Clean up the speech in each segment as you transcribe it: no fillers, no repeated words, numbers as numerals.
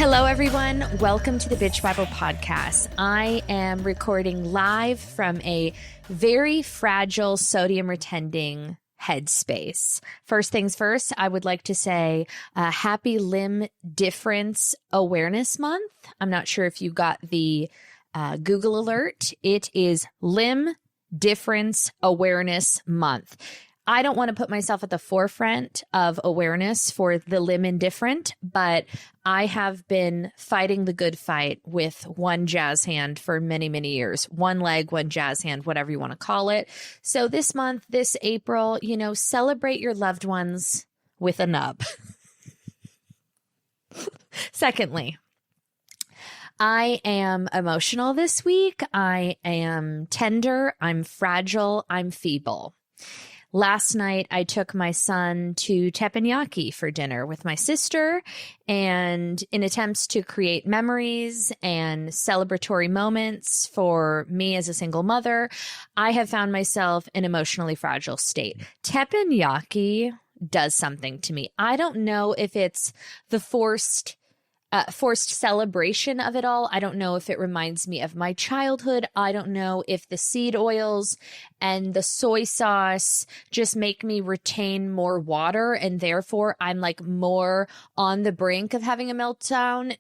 Hello, everyone. Welcome to the Bitch Bible Podcast. I am recording live from a very fragile sodium retending headspace. First things first, I would like to say happy Limb Difference Awareness Month. I'm not sure if you got the Google alert. It is Limb Difference Awareness Month. I don't want to put myself at the forefront of awareness for the limb indifferent, but I have been fighting the good fight with one jazz hand for many, many years. One leg, one jazz hand, whatever you want to call it. So this month, this April, celebrate your loved ones with a nub. Secondly, I am emotional this week. I am tender. I'm fragile. I'm feeble. Last night, I took my son to teppanyaki for dinner with my sister, and in attempts to create memories and celebratory moments for me as a single mother, I have found myself in an emotionally fragile state. Teppanyaki does something to me. I don't know if it's the forced celebration of it all. I don't know if it reminds me of my childhood. I don't know if the seed oils and the soy sauce just make me retain more water, and therefore I'm like more on the brink of having a meltdown.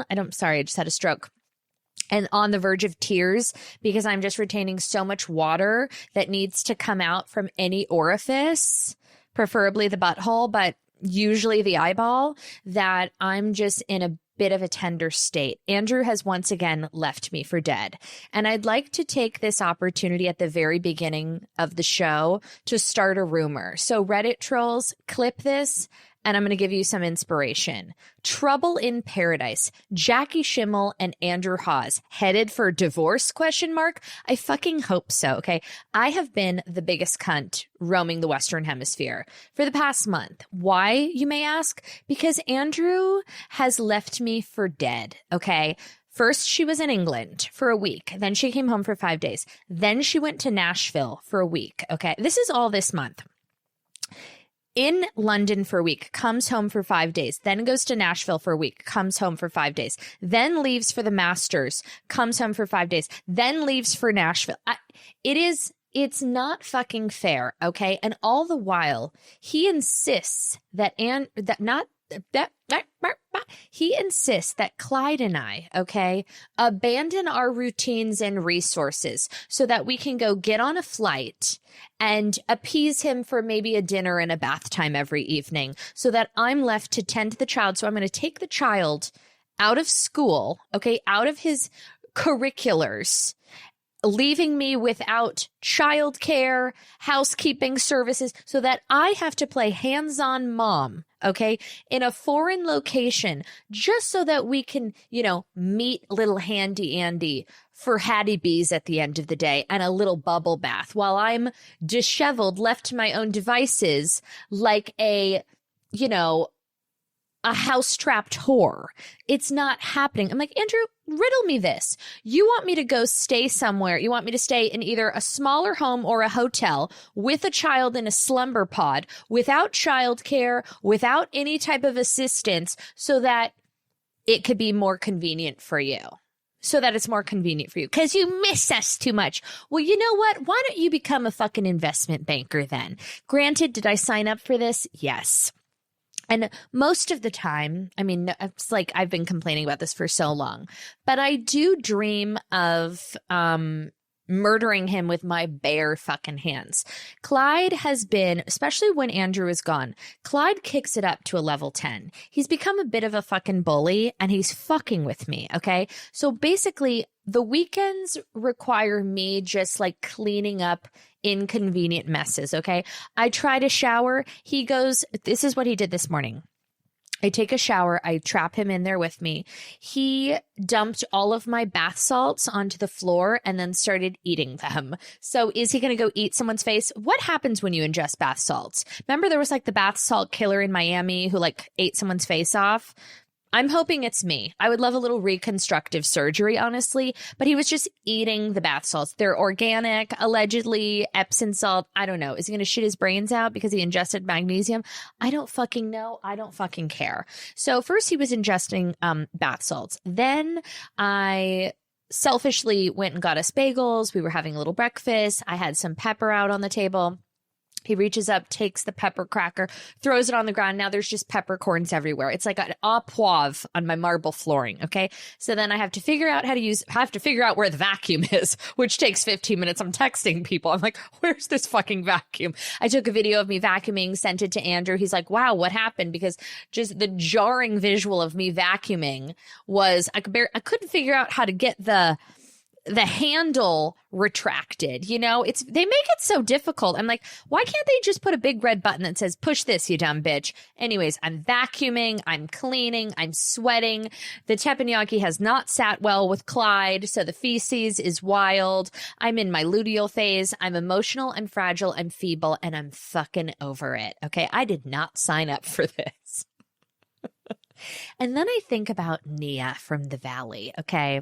I just had a stroke. And on the verge of tears because I'm just retaining so much water that needs to come out from any orifice, preferably the butthole, but usually the eyeball, that I'm just in a bit of a tender state. Andrew has once again left me for dead. And I'd like to take this opportunity at the very beginning of the show to start a rumor. So Reddit trolls, clip this, and I'm going to give you some inspiration. Trouble in Paradise. Jackie Schimmel and Andrew Hawes headed for divorce, ? I fucking hope so, okay? I have been the biggest cunt roaming the Western Hemisphere for the past month. Why, you may ask? Because Andrew has left me for dead, okay? First, she was in England for a week. Then she came home for 5 days. Then she went to Nashville for a week, okay? This is all this month. In London for a week, comes home for 5 days, then goes to Nashville for a week, comes home for 5 days, then leaves for the Masters, comes home for 5 days, then leaves for Nashville. It's not fucking fair, okay? And all the while, he insists that Clyde and I, okay, abandon our routines and resources so that we can go get on a flight and appease him for maybe a dinner and a bath time every evening so that I'm left to tend to the child. So I'm going to take the child out of school, okay, out of his curriculars, leaving me without childcare, housekeeping services, so that I have to play hands-on mom, okay, in a foreign location, just so that we can, meet little Handy Andy for Hattie B's at the end of the day and a little bubble bath while I'm disheveled, left to my own devices like a house-trapped whore. It's not happening. I'm like, Andrew, riddle me this. You want me to go stay somewhere. You want me to stay in either a smaller home or a hotel with a child in a slumber pod, without childcare, without any type of assistance, so that it could be more convenient for you. So that it's more convenient for you because you miss us too much. Well, you know what? Why don't you become a fucking investment banker then? Granted, did I sign up for this? Yes. And most of the time, it's like I've been complaining about this for so long, but I do dream of murdering him with my bare fucking hands. Clyde has been, especially when Andrew is gone, Clyde kicks it up to a level 10. He's become a bit of a fucking bully and he's fucking with me, okay? So basically, the weekends require me just like cleaning up inconvenient messes, okay? I try to shower. He goes, this is what he did this morning. I take a shower. I trap him in there with me. He dumped all of my bath salts onto the floor and then started eating them. So is he going to go eat someone's face? What happens when you ingest bath salts? Remember there was like the bath salt killer in Miami who like ate someone's face off? I'm hoping it's me. I would love a little reconstructive surgery, honestly, but he was just eating the bath salts. They're organic, allegedly Epsom salt. I don't know. Is he going to shit his brains out because he ingested magnesium? I don't fucking know. I don't fucking care. So first he was ingesting bath salts. Then I selfishly went and got us bagels. We were having a little breakfast. I had some pepper out on the table. He reaches up, takes the pepper cracker, throws it on the ground. Now there's just peppercorns everywhere. It's like an au poivre on my marble flooring. Okay. So then I have to figure out where the vacuum is, which takes 15 minutes. I'm texting people. I'm like, where's this fucking vacuum? I took a video of me vacuuming, sent it to Andrew. He's like, wow, what happened? Because just the jarring visual of me vacuuming was I couldn't figure out how to get the handle retracted. They make it so difficult. I'm like, why can't they just put a big red button that says, push this, you dumb bitch? Anyways, I'm vacuuming, I'm cleaning, I'm sweating. The teppanyaki has not sat well with Clyde, so the feces is wild. I'm in my luteal phase. I'm emotional, I'm fragile, I'm feeble, and I'm fucking over it. Okay, I did not sign up for this. And then I think about Nia from the Valley, okay?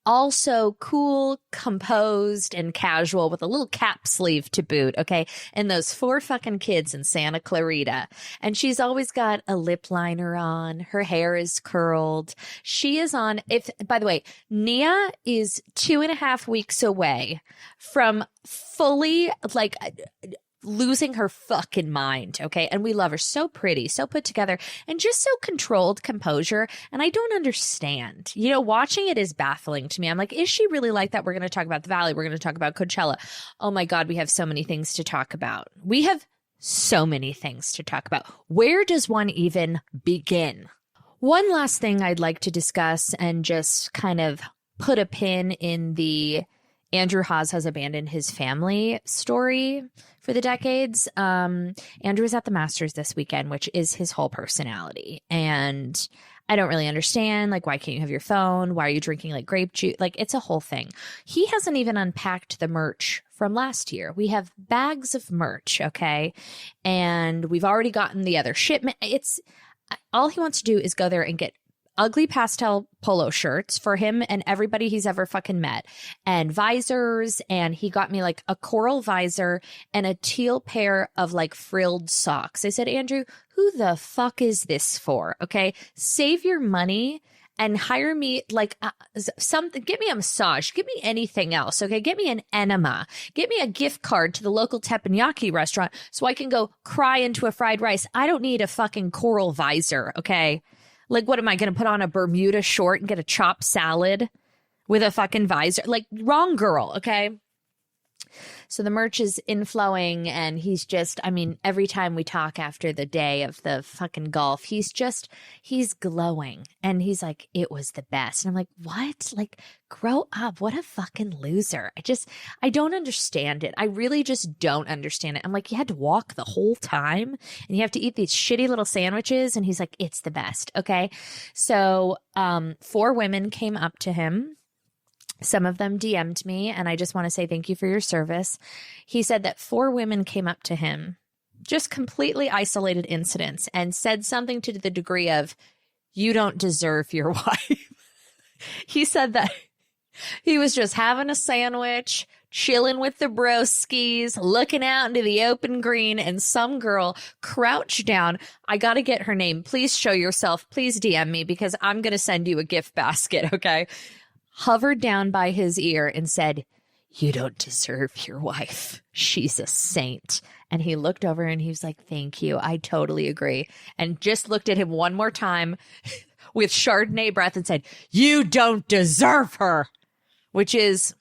Also cool, composed, and casual with a little cap sleeve to boot, okay? And those 4 fucking kids in Santa Clarita. And she's always got a lip liner on. Her hair is curled. She is on, by the way, Nia is 2.5 weeks away from fully, losing her fucking mind, okay? And we love her. So pretty, so put together, and just so controlled composure. And I don't understand. Watching it is baffling to me. I'm like, is she really like that? We're going to talk about the Valley. We're going to talk about Coachella. Oh my God, we have so many things to talk about. We have so many things to talk about. Where does one even begin? One last thing I'd like to discuss and just kind of put a pin in the Andrew Haas has abandoned his family story for the decades. Andrew was at the Masters this weekend, which is his whole personality. And I don't really understand, why can't you have your phone? Why are you drinking grape juice? It's a whole thing. He hasn't even unpacked the merch from last year. We have bags of merch, okay? And we've already gotten the other shipment. All he wants to do is go there and get ugly pastel polo shirts for him and everybody he's ever fucking met, and visors. And he got me a coral visor and a teal pair of frilled socks. I said, Andrew, who the fuck is this for? Okay. Save your money and hire me something. Get me a massage. Get me anything else. Okay. Get me an enema. Get me a gift card to the local teppanyaki restaurant so I can go cry into a fried rice. I don't need a fucking coral visor. Okay. What am I going to put on a Bermuda short and get a chopped salad with a fucking visor? Wrong girl, okay? So the merch is inflowing, and he's just, every time we talk after the day of the fucking golf, he's glowing. And he's like, it was the best. And I'm like, what? Grow up. What a fucking loser. I don't understand it. I really just don't understand it. I'm like, you had to walk the whole time and you have to eat these shitty little sandwiches. And he's like, it's the best. Okay. So 4 women came up to him. Some of them DM'd me, and I just want to say thank you for your service. He said that 4 women came up to him, just completely isolated incidents, and said something to the degree of, you don't deserve your wife. He said that he was just having a sandwich, chilling with the broskies, looking out into the open green, and some girl crouched down. I got to get her name. Please show yourself. Please DM me because I'm going to send you a gift basket, okay? Hovered down by his ear and said, you don't deserve your wife. She's a saint. And he looked over and he was like, thank you. I totally agree. And just looked at him one more time with Chardonnay breath and said, you don't deserve her, which is,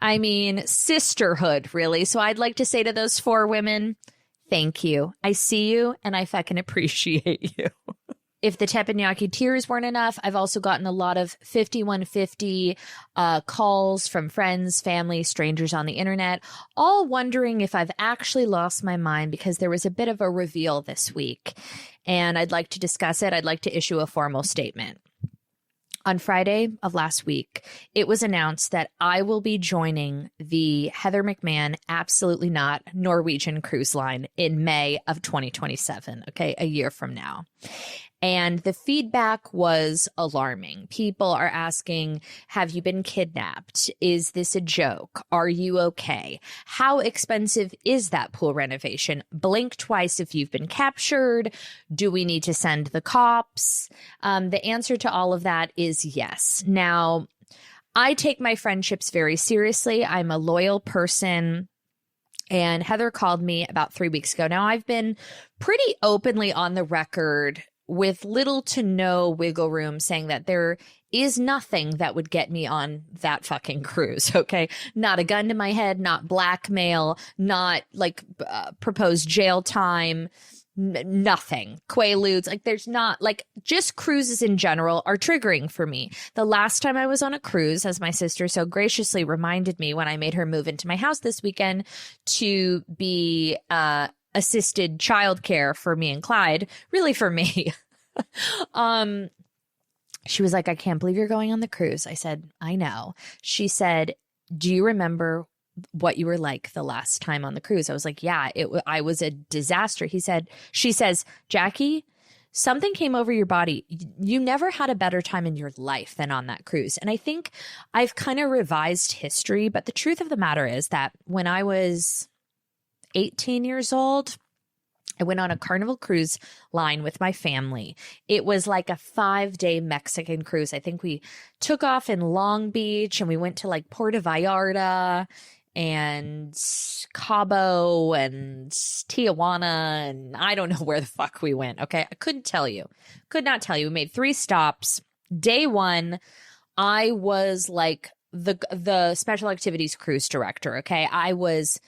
sisterhood, really. So I'd like to say to those 4 women, thank you. I see you and I fucking appreciate you. If the teppanyaki tears weren't enough, I've also gotten a lot of 5150 calls from friends, family, strangers on the internet, all wondering if I've actually lost my mind because there was a bit of a reveal this week. And I'd like to discuss it. I'd like to issue a formal statement. On Friday of last week, it was announced that I will be joining the Heather McMahon Absolutely Not Norwegian cruise line in May of 2027, okay, a year from now. And the feedback was alarming. People are asking, have you been kidnapped? Is this a joke? Are you okay? How expensive is that pool renovation? Blink twice if you've been captured. Do we need to send the cops? The answer to all of that is yes. Now, I take my friendships very seriously. I'm a loyal person. And Heather called me about 3 weeks ago. Now, I've been pretty openly on the record with little to no wiggle room saying that there is nothing that would get me on that fucking cruise. Okay. Not a gun to my head, not blackmail, not like proposed jail time. Nothing. Quaaludes. Like there's not like just cruises in general are triggering for me. The last time I was on a cruise, as my sister so graciously reminded me when I made her move into my house this weekend to be assisted childcare for me and Clyde, really for me. She was like, I can't believe you're going on the cruise. I said, I know. She said, do you remember what you were like the last time on the cruise? I was like, yeah, I was a disaster. She says, Jackie, something came over your body. You never had a better time in your life than on that cruise. And I think I've kind of revised history, but the truth of the matter is that when I was 18 years old, I went on a Carnival Cruise Line with my family. It was like a 5-day Mexican cruise. I think we took off in Long Beach and we went to like Puerto Vallarta and Cabo and Tijuana, and I don't know where the fuck we went. Okay. I couldn't tell you. Could not tell you. We made 3 stops. Day 1, I was like the special activities cruise director. Okay. I was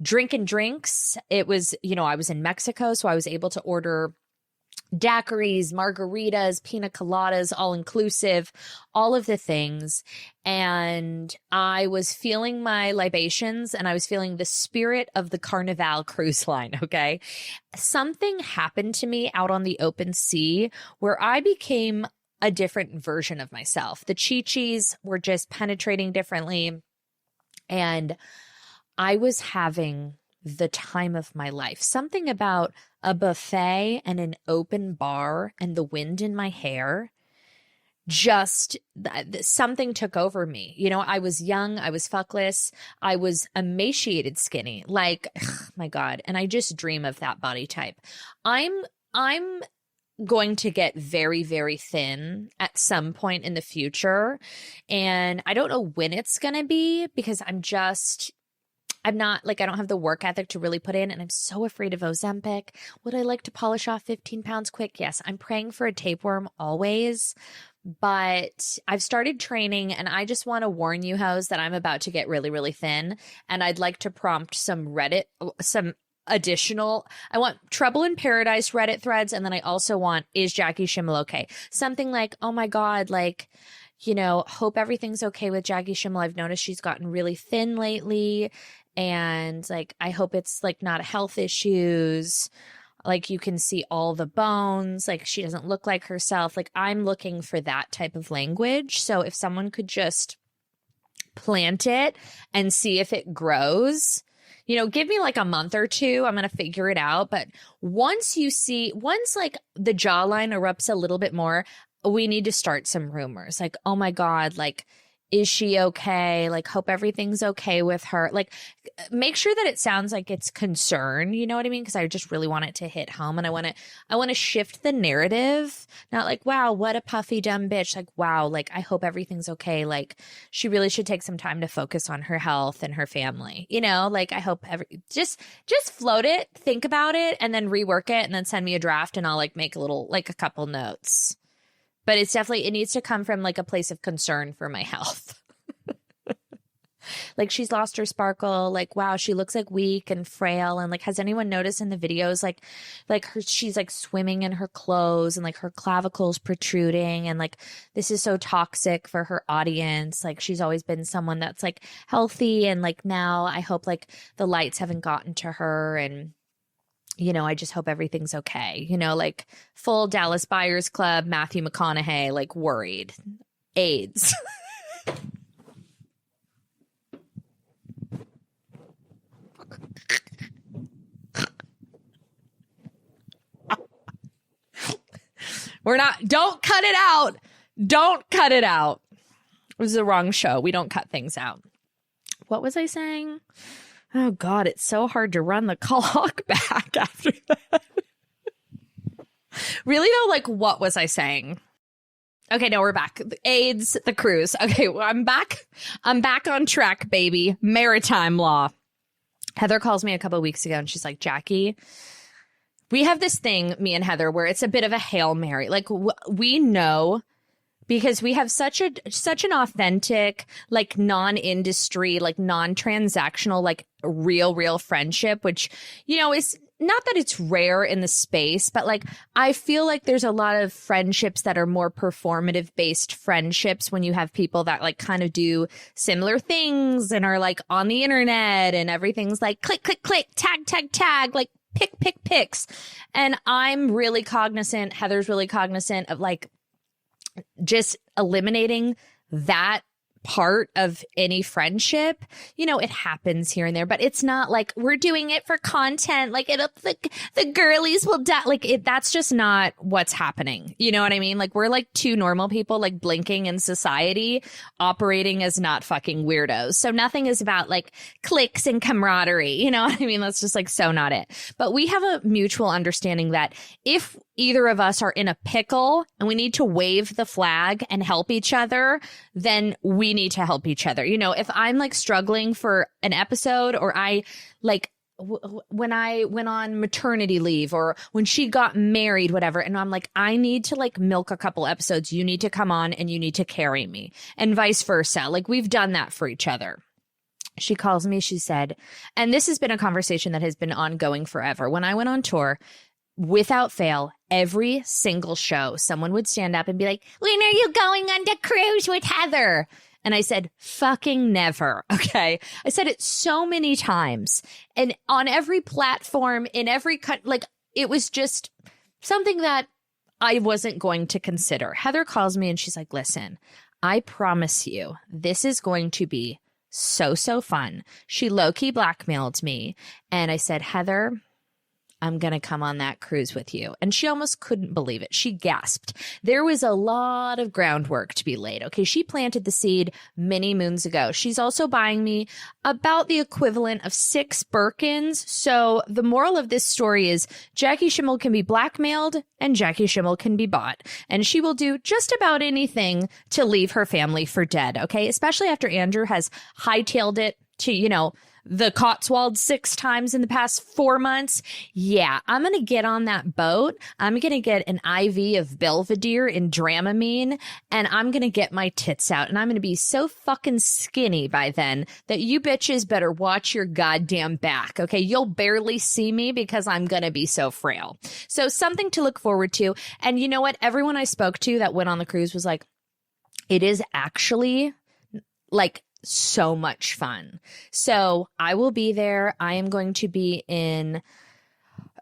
drinking drinks. It was, I was in Mexico, so I was able to order daiquiris, margaritas, pina coladas, all inclusive, all of the things. And I was feeling my libations and I was feeling the spirit of the Carnival cruise line. Okay. Something happened to me out on the open sea where I became a different version of myself. The chi-chis were just penetrating differently. And I was having the time of my life. Something about a buffet and an open bar and the wind in my hair, just something took over me. I was young, I was fuckless, I was emaciated skinny, like, ugh, my God. And I just dream of that body type. I'm going to get very, very thin at some point in the future. And I don't know when it's going to be because I'm not like, I don't have the work ethic to really put in, and I'm so afraid of Ozempic. Would I like to polish off 15 pounds quick? Yes. I'm praying for a tapeworm always, but I've started training and I just want to warn you hoes that I'm about to get really, really thin. And I'd like to prompt some I want Trouble in Paradise Reddit threads. And then I also want, is Jackie Schimmel okay? Something like, oh my God, like, hope everything's okay with Jackie Schimmel. I've noticed she's gotten really thin lately. And like, I hope it's like not health issues. Like you can see all the bones. Like she doesn't look like herself. Like I'm looking for that type of language. So if someone could just plant it and see if it grows, give me like a month or 2. I'm going to figure it out. But once like the jawline erupts a little bit more, we need to start some rumors. Like, oh my God, like, is she okay? Like, hope everything's okay with her. Like, make sure that it sounds like it's concern. You know what I mean? Because I just really want it to hit home, and I want to shift the narrative. Not like, wow, what a puffy dumb bitch. Like, wow, like I hope everything's okay. Like, she really should take some time to focus on her health and her family. Like I hope just float it, think about it, and then rework it, and then send me a draft, and I'll like make a couple notes. But it needs to come from like a place of concern for my health. Like she's lost her sparkle. Like, wow, she looks like weak and frail. And like, has anyone noticed in the videos, she's like swimming in her clothes and like her clavicles protruding. And like, this is so toxic for her audience. Like she's always been someone that's like healthy. And like, now I hope like the lights haven't gotten to her, and I just hope everything's okay. Like full Dallas Buyers Club, Matthew McConaughey, like worried. AIDS. Don't cut it out. Don't cut it out. It was the wrong show. We don't cut things out. What was I saying? Oh, God, it's so hard to run the clock back after that. Really, though, like, what was I saying? Okay, no, we're back. AIDS, the cruise. Okay, well, I'm back. I'm back on track, baby. Maritime law. Heather calls me a couple of weeks ago, and she's like, Jackie, we have this thing, me and Heather, where it's a bit of a Hail Mary. Like, we know, because we have such an authentic, like, non-industry, like, non-transactional, like, real friendship, which, you know, is not that it's rare in the space, but, like, I feel like there's a lot of friendships that are more performative based friendships when you have people that, like, kind of do similar things and are, like, on the internet and everything's like click, click, click, tag, like, pick pics. And I'm really cognizant, Heather's really cognizant of, like, just eliminating that part of any friendship. You know, it happens here and there, but it's not like we're doing it for content. Like, the girlies will die. Like, that's just not what's happening. You know what I mean? Like, we're like two normal people, like, blinking in society, operating as not fucking weirdos. So nothing is about, like, cliques and camaraderie. You know what I mean? That's just, like, so not it. But we have a mutual understanding that if either of us are in a pickle and we need to wave the flag and help each other, then we need to help each other. You know, if I'm, like, struggling for an episode, or I, like, when I went on maternity leave, or when she got married, whatever, and I'm like, I need to, like, milk a couple episodes, you need to come on and you need to carry me, and vice versa. Like, we've done that for each other. She calls me, she said, and this has been a conversation that has been ongoing forever. When I went on tour, without fail, every single show, someone would stand up and be like, when are you going on the cruise with Heather? And I said, fucking never. Okay. I said it so many times, and on every platform, in every like, it was just something that I wasn't going to consider. Heather calls me and she's like, listen, I promise you, this is going to be so fun. She low-key blackmailed me. And I said, Heather, I'm going to come on that cruise with you. And she almost couldn't believe it. She gasped. There was a lot of groundwork to be laid. Okay. She planted the seed many moons ago. She's also buying me about the equivalent of 6 Birkins. So the moral of this story is Jackie Schimmel can be blackmailed and Jackie Schimmel can be bought. And she will do just about anything to leave her family for dead. Okay. Especially after Andrew has hightailed it to, you know, the Cotswolds 6 times in the past 4 months. Yeah, I'm going to get on that boat. I'm going to get an IV of Belvedere and Dramamine, and I'm going to get my tits out. And I'm going to be so fucking skinny by then that you bitches better watch your goddamn back. Okay, you'll barely see me because I'm going to be so frail. So something to look forward to. And you know what? Everyone I spoke to that went on the cruise was like, it is actually, like, so much fun. So I will be there. I am going to be in,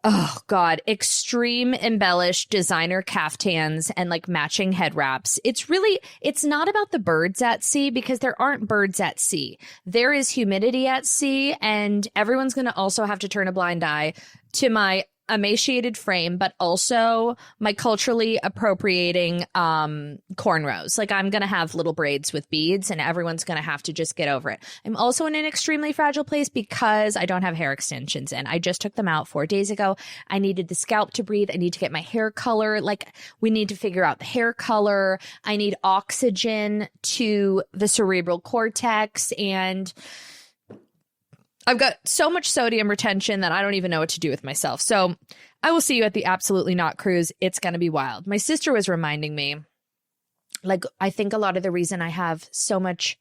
oh God, extreme embellished designer caftans and, like, matching head wraps. It's not about the birds at sea, because there aren't birds at sea. There is humidity at sea, and everyone's going to also have to turn a blind eye to my emaciated frame, but also my culturally appropriating cornrows. Like, I'm gonna have little braids with beads, and everyone's gonna have to just get over it. I'm also in an extremely fragile place because I don't have hair extensions in. I just took them out 4 days ago. I needed the scalp to breathe. I need to get my hair color. Like, we need to figure out the hair color. I need oxygen to the cerebral cortex, and I've got so much sodium retention that I don't even know what to do with myself. So I will see you at the Absolutely Not cruise. It's going to be wild. My sister was reminding me, like, I think a lot of the reason I have so much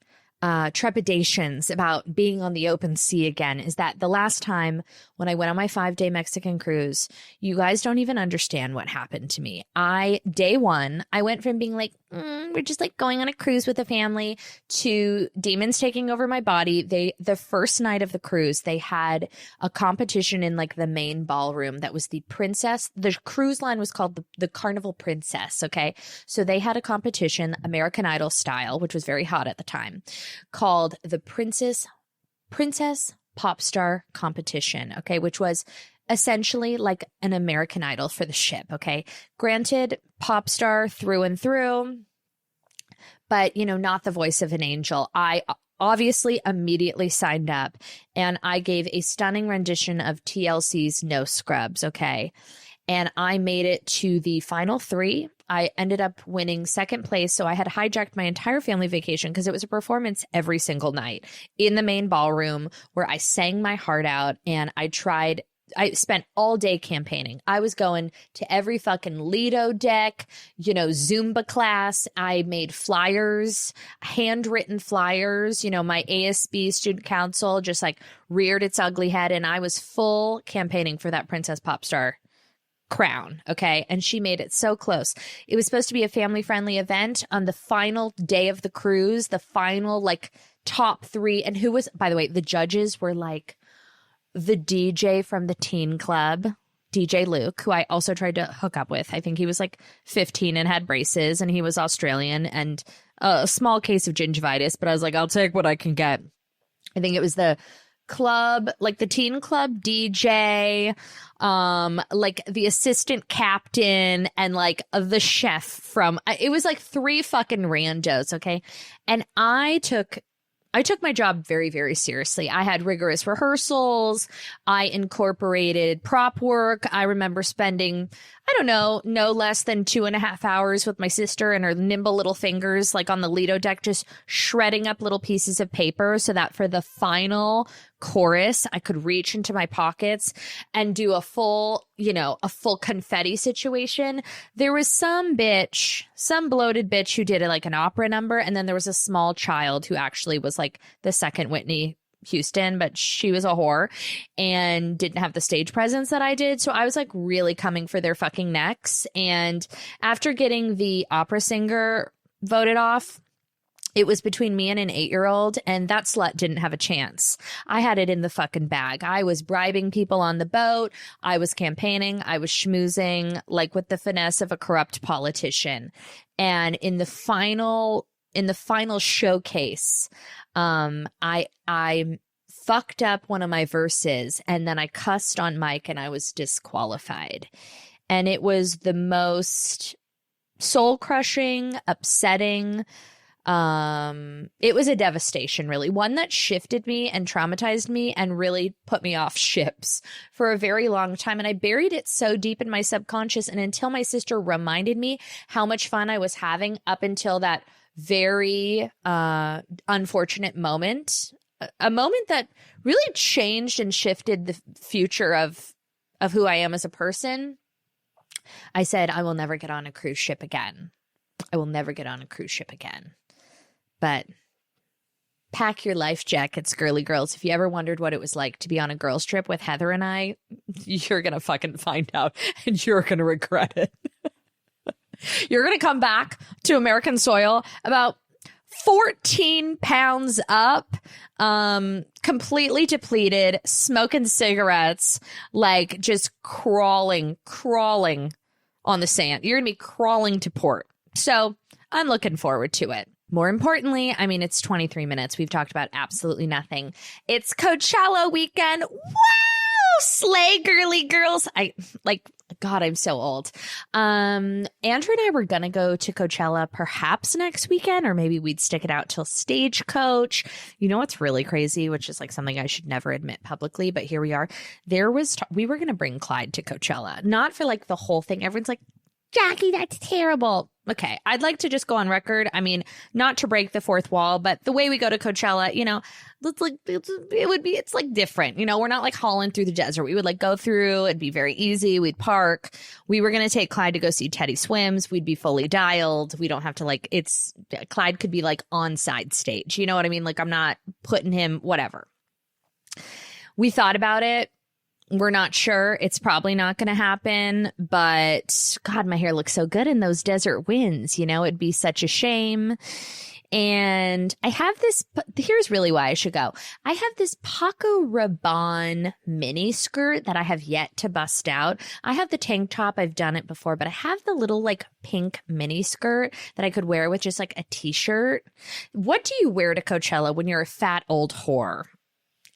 trepidations about being on the open sea again is that the last time when I went on my 5-day Mexican cruise, you guys don't even understand what happened to me. Day one, I went from being like, we're just, like, going on a cruise with a family, to demons taking over my body. The first night of the cruise, they had a competition in, like, the main ballroom that was the princess. The cruise line was called the Carnival Princess. Okay. So they had a competition, American Idol style, which was very hot at the time, called the Princess Pop Star Competition. Okay. Which was essentially like an American Idol for the ship, okay? Granted, pop star through and through, but, you know, not the voice of an angel. I obviously immediately signed up, and I gave a stunning rendition of TLC's No Scrubs, okay? And I made it to the final 3. I ended up winning second place, so I had hijacked my entire family vacation because it was a performance every single night in the main ballroom where I sang my heart out, and I spent all day campaigning. I was going to every fucking Lido deck, you know, Zumba class. I made flyers, handwritten flyers. You know, my ASB student council just like reared its ugly head, and I was full campaigning for that Princess Pop Star crown. Okay. And she made it so close. It was supposed to be a family friendly event on the final day of the cruise, the final like top 3. And who was, by the way, the judges were like the DJ from the teen club, DJ Luke, who I also tried to hook up with. I think he was like 15 and had braces, and he was Australian and a small case of gingivitis, but I was like, I'll take what I can get. I think it was the club, like the teen club DJ, like the assistant captain, and like the chef from, it was like 3 fucking randos. Okay. And I took my job very, very seriously. I had rigorous rehearsals. I incorporated prop work. I remember spending, I don't know, no less than 2.5 hours with my sister and her nimble little fingers, like on the Lido deck, just shredding up little pieces of paper so that for the final chorus, I could reach into my pockets and do a full confetti situation. There was some bloated bitch who did it like an opera number. And then there was a small child who actually was like the second Whitney Houston, but she was a whore and didn't have the stage presence that I did. So I was like really coming for their fucking necks. And after getting the opera singer voted off, it was between me and an 8-year-old, and that slut didn't have a chance. I had it in the fucking bag. I was bribing people on the boat. I was campaigning. I was schmoozing, like with the finesse of a corrupt politician. And in the final showcase, I fucked up one of my verses, and then I cussed on mic, and I was disqualified. And it was the most soul-crushing, upsetting. It was a devastation, really, one that shifted me and traumatized me and really put me off ships for a very long time. And I buried it so deep in my subconscious. And until my sister reminded me how much fun I was having up until that very unfortunate moment, a moment that really changed and shifted the future of who I am as a person, I said, I will never get on a cruise ship again. I will never get on a cruise ship again. But pack your life jackets, girly girls. If you ever wondered what it was like to be on a girls' trip with Heather and I, you're going to fucking find out, and you're going to regret it. You're going to come back to American soil about 14 pounds up, completely depleted, smoking cigarettes, like just crawling on the sand. You're going to be crawling to port. So I'm looking forward to it. More importantly, I mean, it's 23 minutes. We've talked about absolutely nothing. It's Coachella weekend. Wow! Slay, girly girls. God, I'm so old. Andrew and I were going to go to Coachella perhaps next weekend, or maybe we'd stick it out till Stagecoach. You know what's really crazy, which is like something I should never admit publicly, but here we are. We were going to bring Clyde to Coachella, not for like the whole thing. Everyone's like, Jackie, that's terrible. Okay, I'd like to just go on record. I mean, not to break the fourth wall, but the way we go to Coachella, you know, it's like different. You know, we're not like hauling through the desert. We would like go through. It'd be very easy. We'd park. We were going to take Clyde to go see Teddy Swims. We'd be fully dialed. We don't have to Clyde could be like on side stage. You know what I mean? Like I'm not putting him, whatever. We thought about it. We're not sure. It's probably not going to happen, but God, my hair looks so good in those desert winds. You know, it'd be such a shame. And I have this, here's really why I should go. I have this Paco Rabanne mini skirt that I have yet to bust out. I have the tank top. I've done it before, but I have the little like pink mini skirt that I could wear with just like a t-shirt. What do you wear to Coachella when you're a fat old whore?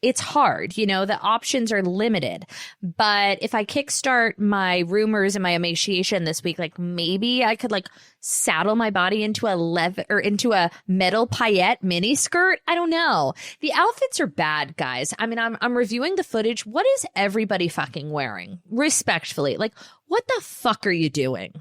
it's hard, the options are limited. But if I kickstart my rumors and my emaciation this week, like maybe I could like saddle my body into a metal paillette mini skirt. I don't know. The outfits are bad, guys. I mean, I'm reviewing the footage. What is everybody fucking wearing? Respectfully, like, what the fuck are you doing?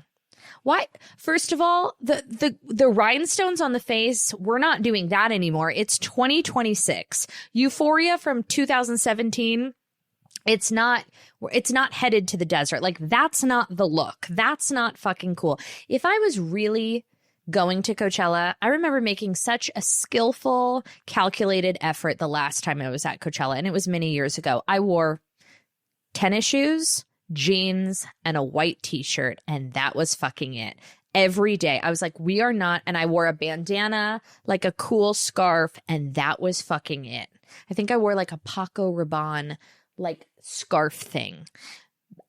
Why? First of all, the rhinestones on the face, we're not doing that anymore. It's 2026. Euphoria from 2017. It's not headed to the desert. Like, that's not the look. That's not fucking cool. If I was really going to Coachella, I remember making such a skillful, calculated effort the last time I was at Coachella, and it was many years ago. I wore tennis shoes, jeans, and a white t-shirt, and that was fucking it. Every day I was like, we are not, and I wore a bandana, like a cool scarf, and that was fucking it. I think I wore like a Paco Rabanne like scarf thing,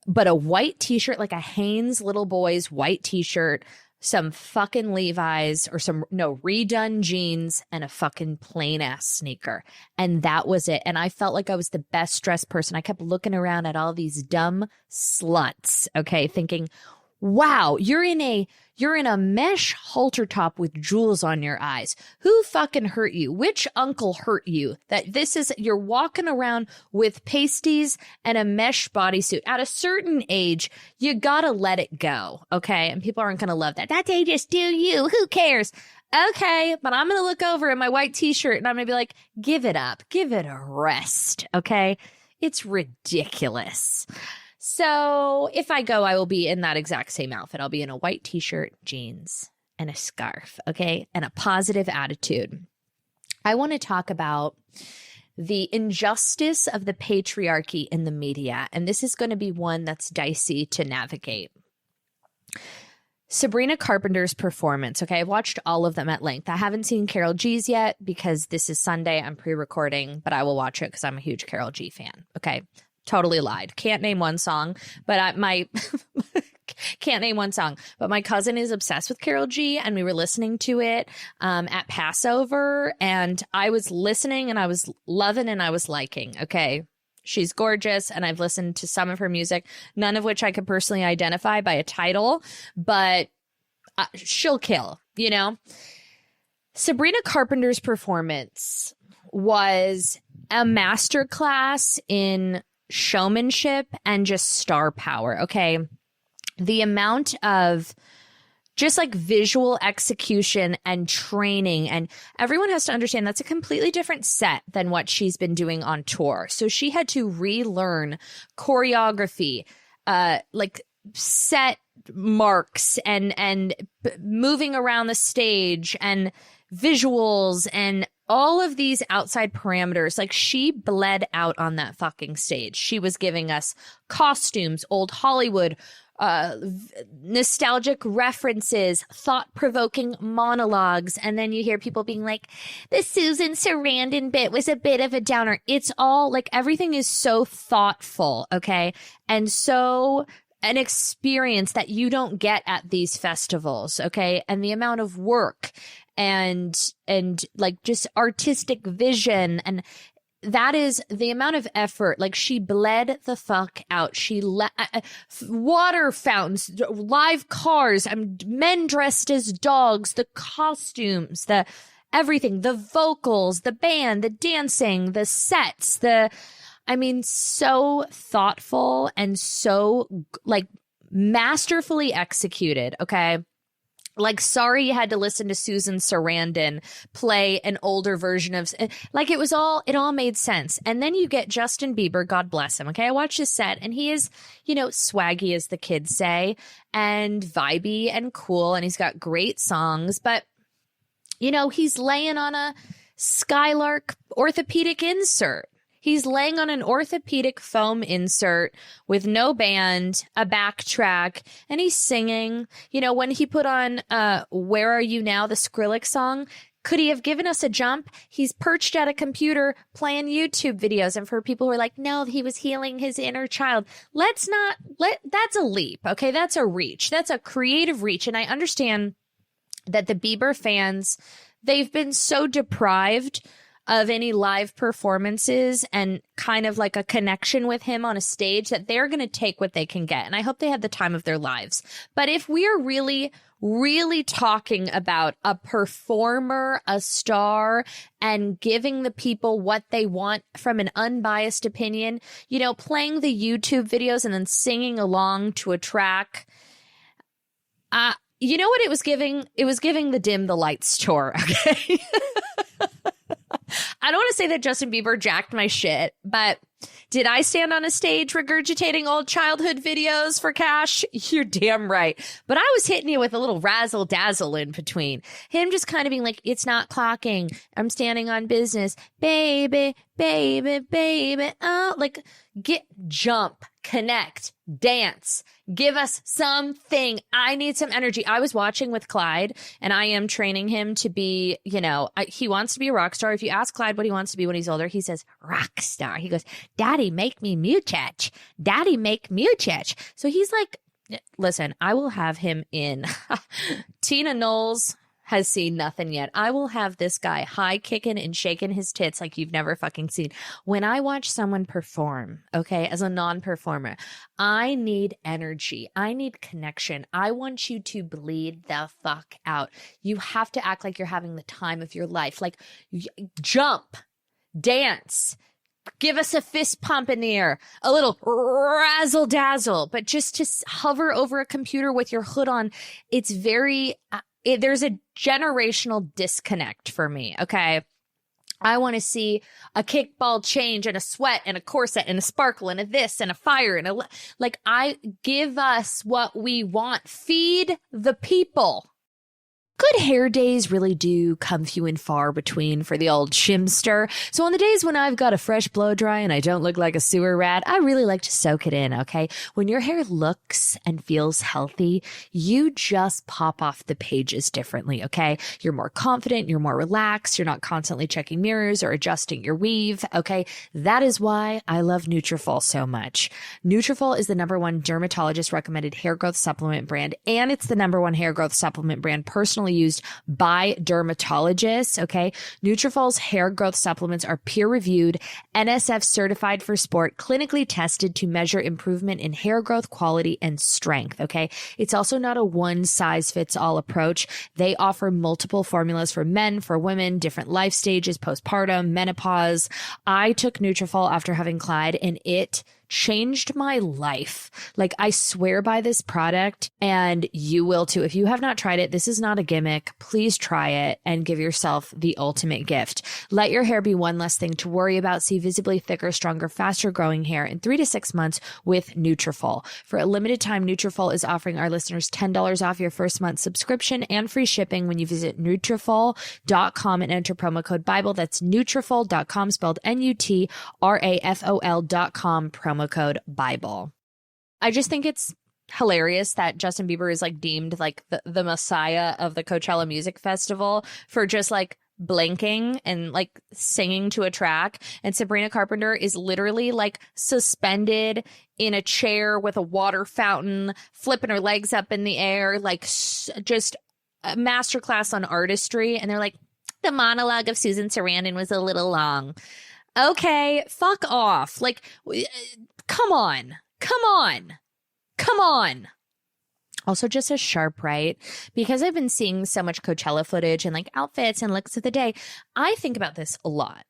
but a white t-shirt, like a Hanes Little Boys white t-shirt, some fucking Levi's or redone jeans, and a fucking plain ass sneaker. And that was it. And I felt like I was the best dressed person. I kept looking around at all these dumb sluts, okay, thinking, wow, you're in a mesh halter top with jewels on your eyes. Who fucking hurt you? Which uncle hurt you? You're walking around with pasties and a mesh bodysuit. At a certain age, you gotta let it go, okay? And people aren't gonna love that. That day, just do you. Who cares? Okay, but I'm gonna look over at my white t-shirt and I'm gonna be like, give it up. Give it a rest, okay? It's ridiculous. So if I go, I will be in that exact same outfit. I'll be in a white t-shirt, jeans, and a scarf, okay? And a positive attitude. I want to talk about the injustice of the patriarchy in the media, and this is going to be one that's dicey to navigate. Sabrina Carpenter's performance, okay? I've watched all of them at length. I haven't seen Karol G's yet because this is Sunday. I'm pre-recording, but I will watch it because I'm a huge Karol G fan, okay? Totally lied. Can't name one song, but can't name one song. But my cousin is obsessed with Karol G, and we were listening to it at Passover, and I was listening, and I was loving, and I was liking. Okay, she's gorgeous, and I've listened to some of her music, none of which I could personally identify by a title, but she'll kill. Sabrina Carpenter's performance was a masterclass in showmanship and just star power, okay? The amount of just like visual execution and training, and everyone has to understand that's a completely different set than what she's been doing on tour. So she had to relearn choreography, like set marks and moving around the stage and visuals and all of these outside parameters. Like, she bled out on that fucking stage. She was giving us costumes, old Hollywood, nostalgic references, thought-provoking monologues. And then you hear people being like, the Susan Sarandon bit was a bit of a downer. It's all like, everything is so thoughtful, okay? And so an experience that you don't get at these festivals, okay? And the amount of work and like just artistic vision, and that is the amount of effort. Like, she bled the fuck out. She water fountains, live cars, men dressed as dogs, the costumes, the everything, the vocals, the band, the dancing, the sets, so thoughtful and so like masterfully executed. Okay. Like, sorry you had to listen to Susan Sarandon play an older version of, like, it all made sense. And then you get Justin Bieber, God bless him. Okay. I watched his set, and he is, swaggy, as the kids say, and vibey and cool. And he's got great songs, but he's laying on a Skylark orthopedic insert. He's laying on an orthopedic foam insert with no band, a backtrack, and he's singing. When he put on Where Are You Now, the Skrillex song, could he have given us a jump? He's perched at a computer playing YouTube videos. And for people who are like, no, he was healing his inner child. That's a leap, okay? That's a reach. That's a creative reach. And I understand that the Bieber fans, they've been so deprived of any live performances and kind of like a connection with him on a stage that they're going to take what they can get. And I hope they had the time of their lives. But if we are really, really talking about a performer, a star, and giving the people what they want from an unbiased opinion, you know, playing the YouTube videos and then singing along to a track, you know what it was giving? It was giving the Dim the Lights tour, okay? I don't want to say that Justin Bieber jacked my shit, but did I stand on a stage regurgitating old childhood videos for cash? You're damn right. But I was hitting you with a little razzle dazzle in between. Him just kind of being like, it's not clocking. I'm standing on business. Baby, baby, baby. Oh, like jump, connect, dance. Give us something. I need some energy. I was watching with Clyde, and I am training him to be, you know, he wants to be a rock star. If you ask Clyde what he wants to be when he's older, he says rock star. He goes, Daddy, make me muchach. Daddy, make muchach. So he's like, listen, I will have him in. Tina Knowles has seen nothing yet. I will have this guy high kicking and shaking his tits like you've never fucking seen. When I watch someone perform, okay, as a non-performer, I need energy. I need connection. I want you to bleed the fuck out. You have to act like you're having the time of your life. Like, jump, dance, give us a fist pump in the air, a little razzle dazzle, but just to hover over a computer with your hood on, it's very... there's a generational disconnect for me, okay? I want to see a kickball change and a sweat and a corset and a sparkle and a this and a fire and give us what we want. Feed the people. Good hair days really do come few and far between for the old chimster. So on the days when I've got a fresh blow dry and I don't look like a sewer rat, I really like to soak it in, okay? When your hair looks and feels healthy, you just pop off the pages differently, okay? You're more confident, you're more relaxed, you're not constantly checking mirrors or adjusting your weave, okay? That is why I love Nutrafol so much. Nutrafol is the #1 dermatologist recommended hair growth supplement brand, and it's the #1 hair growth supplement brand personally used by dermatologists, okay? Nutrafol's hair growth supplements are peer-reviewed, NSF certified for sport, clinically tested to measure improvement in hair growth, quality, and strength, okay? It's also not a one-size-fits-all approach. They offer multiple formulas for men, for women, different life stages, postpartum, menopause. I took Nutrafol after having Clyde, and it changed my life. Like, I swear by this product, and you will too. If you have not tried it, this is not a gimmick. Please try it and give yourself the ultimate gift. Let your hair be one less thing to worry about. See visibly thicker, stronger, faster growing hair in 3 to 6 months with Nutrafol. For a limited time, Nutrafol is offering our listeners $10 off your first month subscription and free shipping when you visit Nutrafol.com and enter promo code Bible. That's Nutrafol.com, spelled Nutrafol.com, promo code Bible. I just think it's hilarious that Justin Bieber is like deemed like the messiah of the Coachella Music Festival for just like blinking and like singing to a track, and Sabrina Carpenter is literally like suspended in a chair with a water fountain, flipping her legs up in the air, like just a masterclass on artistry. And they're like, the monologue of Susan Sarandon was a little long. Okay, fuck off. Like, come on. Also, just a sharp right, because I've been seeing so much Coachella footage and like outfits and looks of the day. I think about this a lot.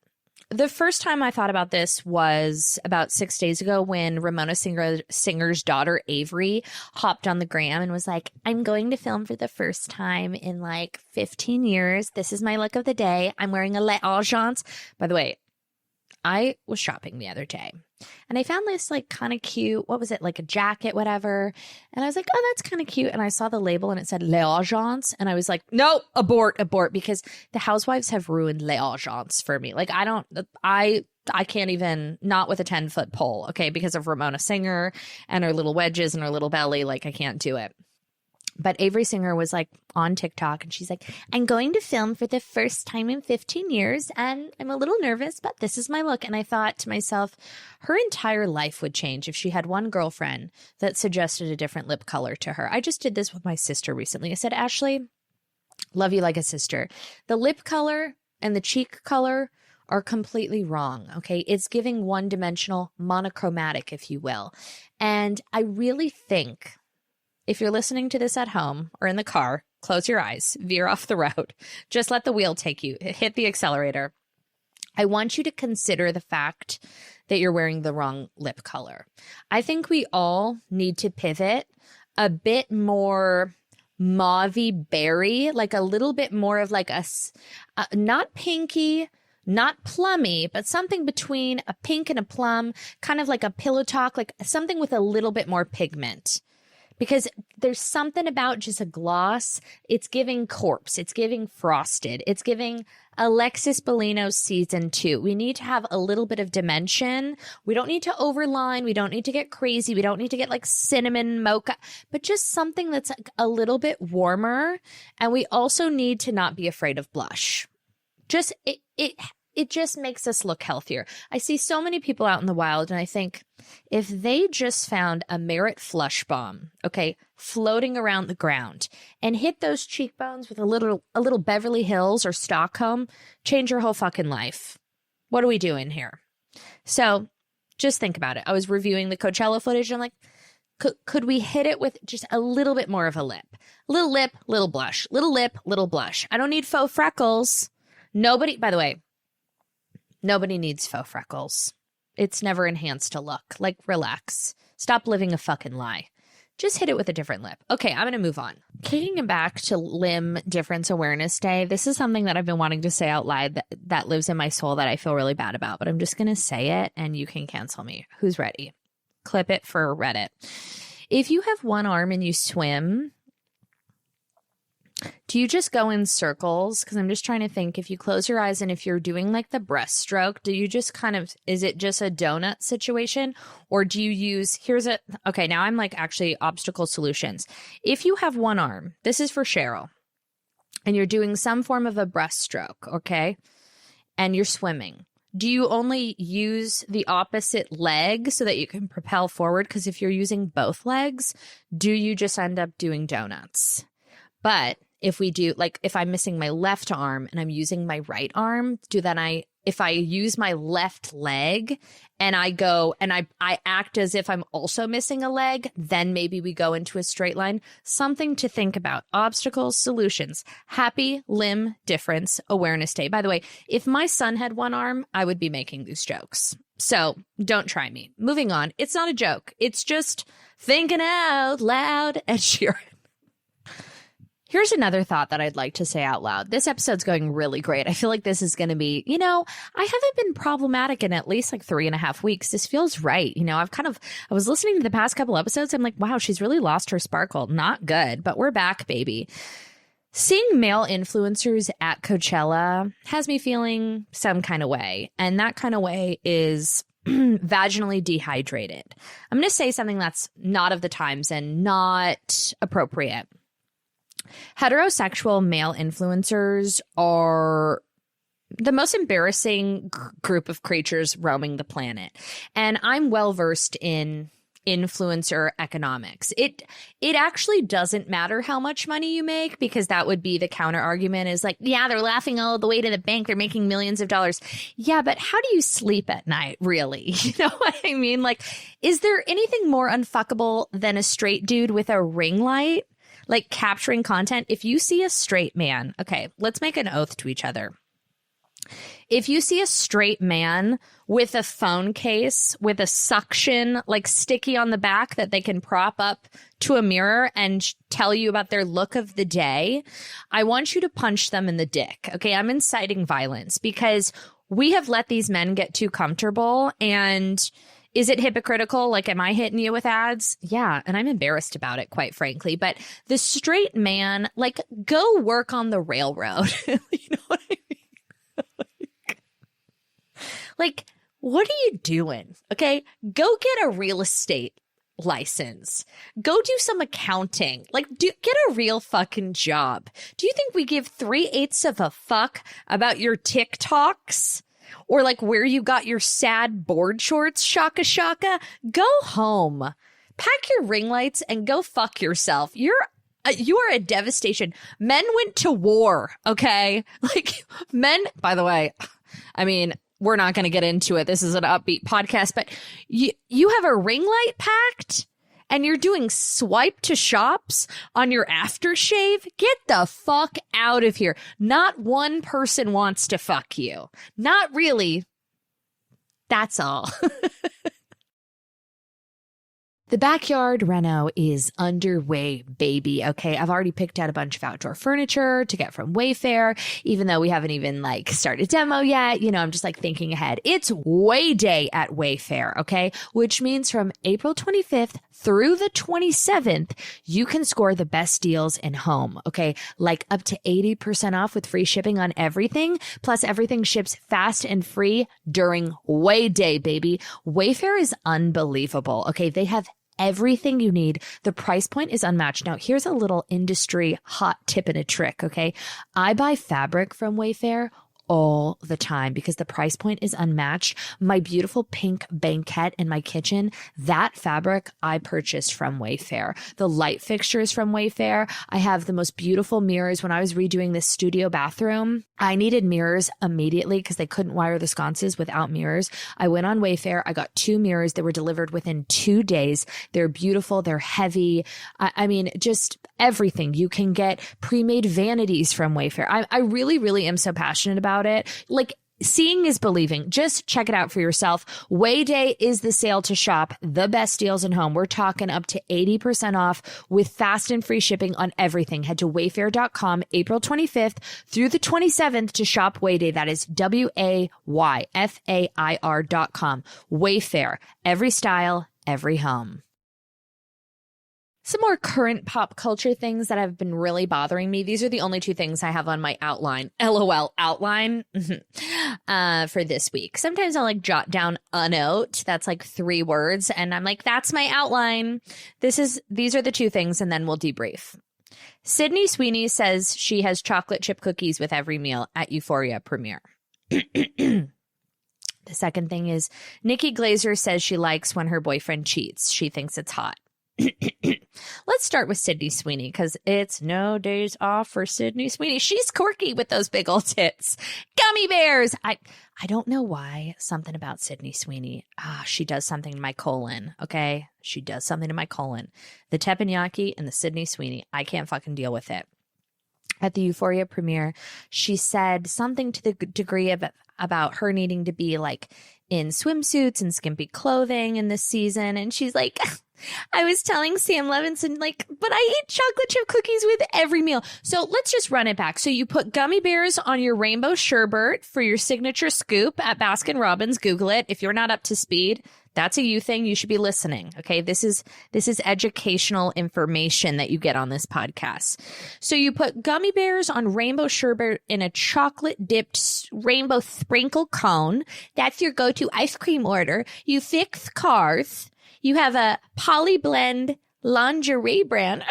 The first time I thought about this was about 6 days ago when Ramona Singer's daughter, Avery, hopped on the gram and was like, I'm going to film for the first time in like 15 years. This is my look of the day. I'm wearing a l'agence. By the way, I was shopping the other day and I found this like kind of cute, what was it, like a jacket, whatever. And I was like, oh, that's kind of cute. And I saw the label and it said l'agence. And I was like, no, abort, because the housewives have ruined l'agence for me. Like, I can't even, not with a 10-foot pole, okay, because of Ramona Singer and her little wedges and her little belly. Like, I can't do it. But Avery Singer was like on TikTok and she's like, I'm going to film for the first time in 15 years and I'm a little nervous, but this is my look. And I thought to myself, her entire life would change if she had one girlfriend that suggested a different lip color to her. I just did this with my sister recently. I said, Ashley, love you like a sister. The lip color and the cheek color are completely wrong, okay? It's giving one-dimensional, monochromatic, if you will. And I really think if you're listening to this at home or in the car, close your eyes, veer off the road, just let the wheel take you, hit the accelerator. I want you to consider the fact that you're wearing the wrong lip color. I think we all need to pivot a bit more mauvey berry, like a little bit more of like not pinky, not plummy, but something between a pink and a plum, kind of like a pillow talk, like something with a little bit more pigment. Because there's something about just a gloss. It's giving corpse. It's giving frosted. It's giving Alexis Bellino season 2. We need to have a little bit of dimension. We don't need to overline. We don't need to get crazy. We don't need to get like cinnamon mocha, but just something that's like a little bit warmer. And we also need to not be afraid of blush. Just it just makes us look healthier. I see so many people out in the wild, and I think if they just found a Merit Flush Balm, okay, floating around the ground, and hit those cheekbones with a little Beverly Hills or Stockholm, change your whole fucking life. What are we doing here? So just think about it. I was reviewing the Coachella footage, and I'm like, could we hit it with just a little bit more of a lip? Little lip, little blush. Little lip, little blush. I don't need faux freckles. Nobody, by the way, nobody needs faux freckles. It's never enhanced a look. Like, relax. Stop living a fucking lie. Just hit it with a different lip. Okay, I'm going to move on. Kicking it back to Limb Difference Awareness Day, this is something that I've been wanting to say out loud that lives in my soul that I feel really bad about, but I'm just going to say it and you can cancel me. Who's ready? Clip it for Reddit. If you have one arm and you swim, do you just go in circles? Because I'm just trying to think, if you close your eyes and if you're doing like the breaststroke, do you just kind of, is it just a donut situation? Or do you use, okay, now I'm like actually obstacle solutions. If you have one arm, this is for Cheryl, and you're doing some form of a breaststroke, okay, and you're swimming, do you only use the opposite leg so that you can propel forward? Because if you're using both legs, do you just end up doing donuts? But if we do, like if I'm missing my left arm and I'm using my right arm, if I use my left leg and I go and I act as if I'm also missing a leg, then maybe we go into a straight line. Something to think about. Obstacles, solutions. Happy Limb Difference Awareness Day. By the way, if my son had one arm, I would be making these jokes. So don't try me. Moving on. It's not a joke. It's just thinking out loud. Ed Sheeran. Here's another thought that I'd like to say out loud. This episode's going really great. I feel like this is going to be, I haven't been problematic in at least like 3.5 weeks. This feels right. I was listening to the past couple episodes. I'm like, wow, she's really lost her sparkle. Not good, but we're back, baby. Seeing male influencers at Coachella has me feeling some kind of way. And that kind of way is vaginally dehydrated. I'm going to say something that's not of the times and not appropriate. Heterosexual male influencers are the most embarrassing group of creatures roaming the planet. And I'm well versed in influencer economics. It actually doesn't matter how much money you make, because that would be the counter argument is like, yeah, they're laughing all the way to the bank. They're making millions of dollars. Yeah, but how do you sleep at night, really? You know what I mean? Like, is there anything more unfuckable than a straight dude with a ring light? Like capturing content. If you see a straight man, okay, let's make an oath to each other. If you see a straight man with a phone case with a suction like sticky on the back that they can prop up to a mirror and tell you about their look of the day, I want you to punch them in the dick. Okay, I'm inciting violence because we have let these men get too comfortable. And is it hypocritical? Like, am I hitting you with ads? Yeah. And I'm embarrassed about it, quite frankly. But the straight man, like, go work on the railroad. You know what I mean? Like, what are you doing? Okay. Go get a real estate license. Go do some accounting. Like, get a real fucking job. Do you think we give 3/8 of a fuck about your TikToks? Or like where you got your sad board shorts, shaka shaka? Go home. Pack your ring lights and go fuck yourself. You are a devastation. Men went to war, okay? Like, men, by the way, I mean, we're not going to get into it. This is an upbeat podcast, but you have a ring light packed and you're doing swipe to shops on your aftershave? Get the fuck out of here. Not one person wants to fuck you. Not really. That's all. The backyard reno is underway, baby. Okay, I've already picked out a bunch of outdoor furniture to get from Wayfair, even though we haven't even started demo yet. You know, I'm just thinking ahead. It's Way Day at Wayfair, okay? Which means from April 25th through the 27th, you can score the best deals in home, okay? Up to 80% off with free shipping on everything. Plus everything ships fast and free during Way Day, baby. Wayfair is unbelievable, okay? They have everything you need. The price point is unmatched. Now, here's a little industry hot tip and a trick, okay? I buy fabric from Wayfair all the time because the price point is unmatched. My beautiful pink banquette in my kitchen, that fabric I purchased from Wayfair. The light fixtures from Wayfair. I have the most beautiful mirrors. When I was redoing this studio bathroom, I needed mirrors immediately because they couldn't wire the sconces without mirrors. I went on Wayfair. I got 2 mirrors. They were delivered within 2 days. They're beautiful. They're heavy. I mean, just everything. You can get pre-made vanities from Wayfair. I really, really am so passionate about it. Seeing is believing. Just check it out for yourself. Way Day is the sale to shop the best deals in home. We're talking up to 80% off with fast and free shipping on everything. Head to wayfair.com April 25th through the 27th to shop Way Day. That is WAYFAIR.com. Wayfair. Every style, every home. Some more current pop culture things that have been really bothering me. These are the only 2 things I have on my outline. LOL outline for this week. Sometimes I'll jot down a note that's 3 words and I'm that's my outline. These are the 2 things and then we'll debrief. Sydney Sweeney says she has chocolate chip cookies with every meal at Euphoria premiere. The second thing is Nikki Glaser says she likes when her boyfriend cheats. She thinks it's hot. Let's start with Sydney Sweeney because it's no days off for Sydney Sweeney. She's quirky with those big old tits. Gummy bears. I don't know why. Something about Sydney Sweeney. She does something to my colon. Okay. She does something to my colon. The teppanyaki and the Sydney Sweeney. I can't fucking deal with it. At the Euphoria premiere, she said something to the degree of about her needing to be in swimsuits and skimpy clothing in this season. And she's I was telling Sam Levinson, but I eat chocolate chip cookies with every meal. So let's just run it back. So you put gummy bears on your rainbow sherbet for your signature scoop at Baskin Robbins. Google it. If you're not up to speed, that's a you thing. You should be listening. Okay. This is educational information that you get on this podcast. So you put gummy bears on rainbow sherbet in a chocolate dipped rainbow sprinkle cone. That's your go-to ice cream order. You fix cars. You have a Poly Blend lingerie brand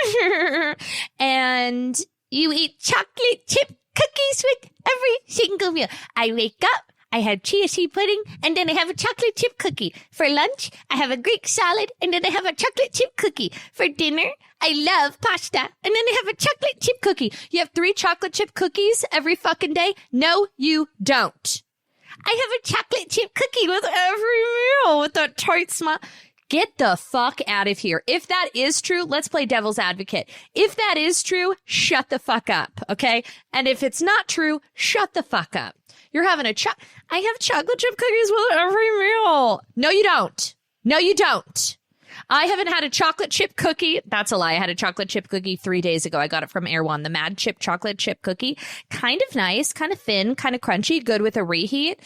and you eat chocolate chip cookies with every single meal. I wake up, I have chia seed pudding, and then I have a chocolate chip cookie. For lunch, I have a Greek salad, and then I have a chocolate chip cookie. For dinner, I love pasta, and then I have a chocolate chip cookie. You have 3 chocolate chip cookies every fucking day? No, you don't. I have a chocolate chip cookie with every meal with that tight smile. Get the fuck out of here. If that is true, let's play devil's advocate. If that is true, shut the fuck up, okay? And if it's not true, shut the fuck up. You're having I have chocolate chip cookies with every meal. No, you don't. No, you don't. I haven't had a chocolate chip cookie. That's a lie. I had a chocolate chip cookie 3 days ago. I got it from Erewhon, the Mad Chip chocolate chip cookie. Kind of nice, kind of thin, kind of crunchy, good with a reheat.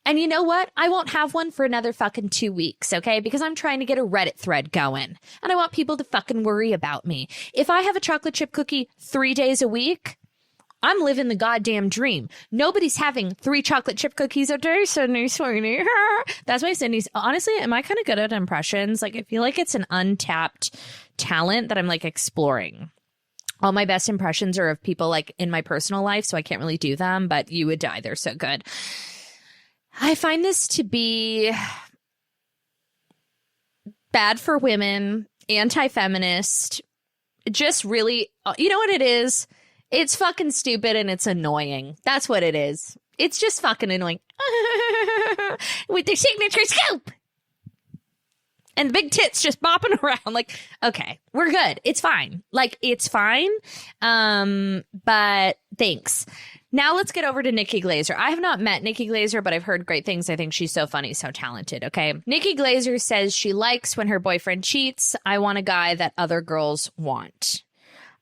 And you know what? I won't have one for another fucking 2 weeks, okay? Because I'm trying to get a Reddit thread going. And I want people to fucking worry about me. If I have a chocolate chip cookie 3 days a week, I'm living the goddamn dream. Nobody's having 3 chocolate chip cookies a day, Sydney Sweeney. That's why Sydney's... Honestly, am I kind of good at impressions? I feel like it's an untapped talent that I'm exploring. All my best impressions are of people in my personal life, so I can't really do them, but you would die. They're so good. I find this to be bad for women, anti-feminist, just really, you know what it is? It's fucking stupid and it's annoying. That's what it is. It's just fucking annoying. With their signature scoop. And the big tits just bopping around. Like, okay, we're good. It's fine. Like, it's fine. But thanks. Now let's get over to Nikki Glaser. I have not met Nikki Glaser, but I've heard great things. I think she's so funny, so talented. Okay. Nikki Glaser says she likes when her boyfriend cheats. I want a guy that other girls want.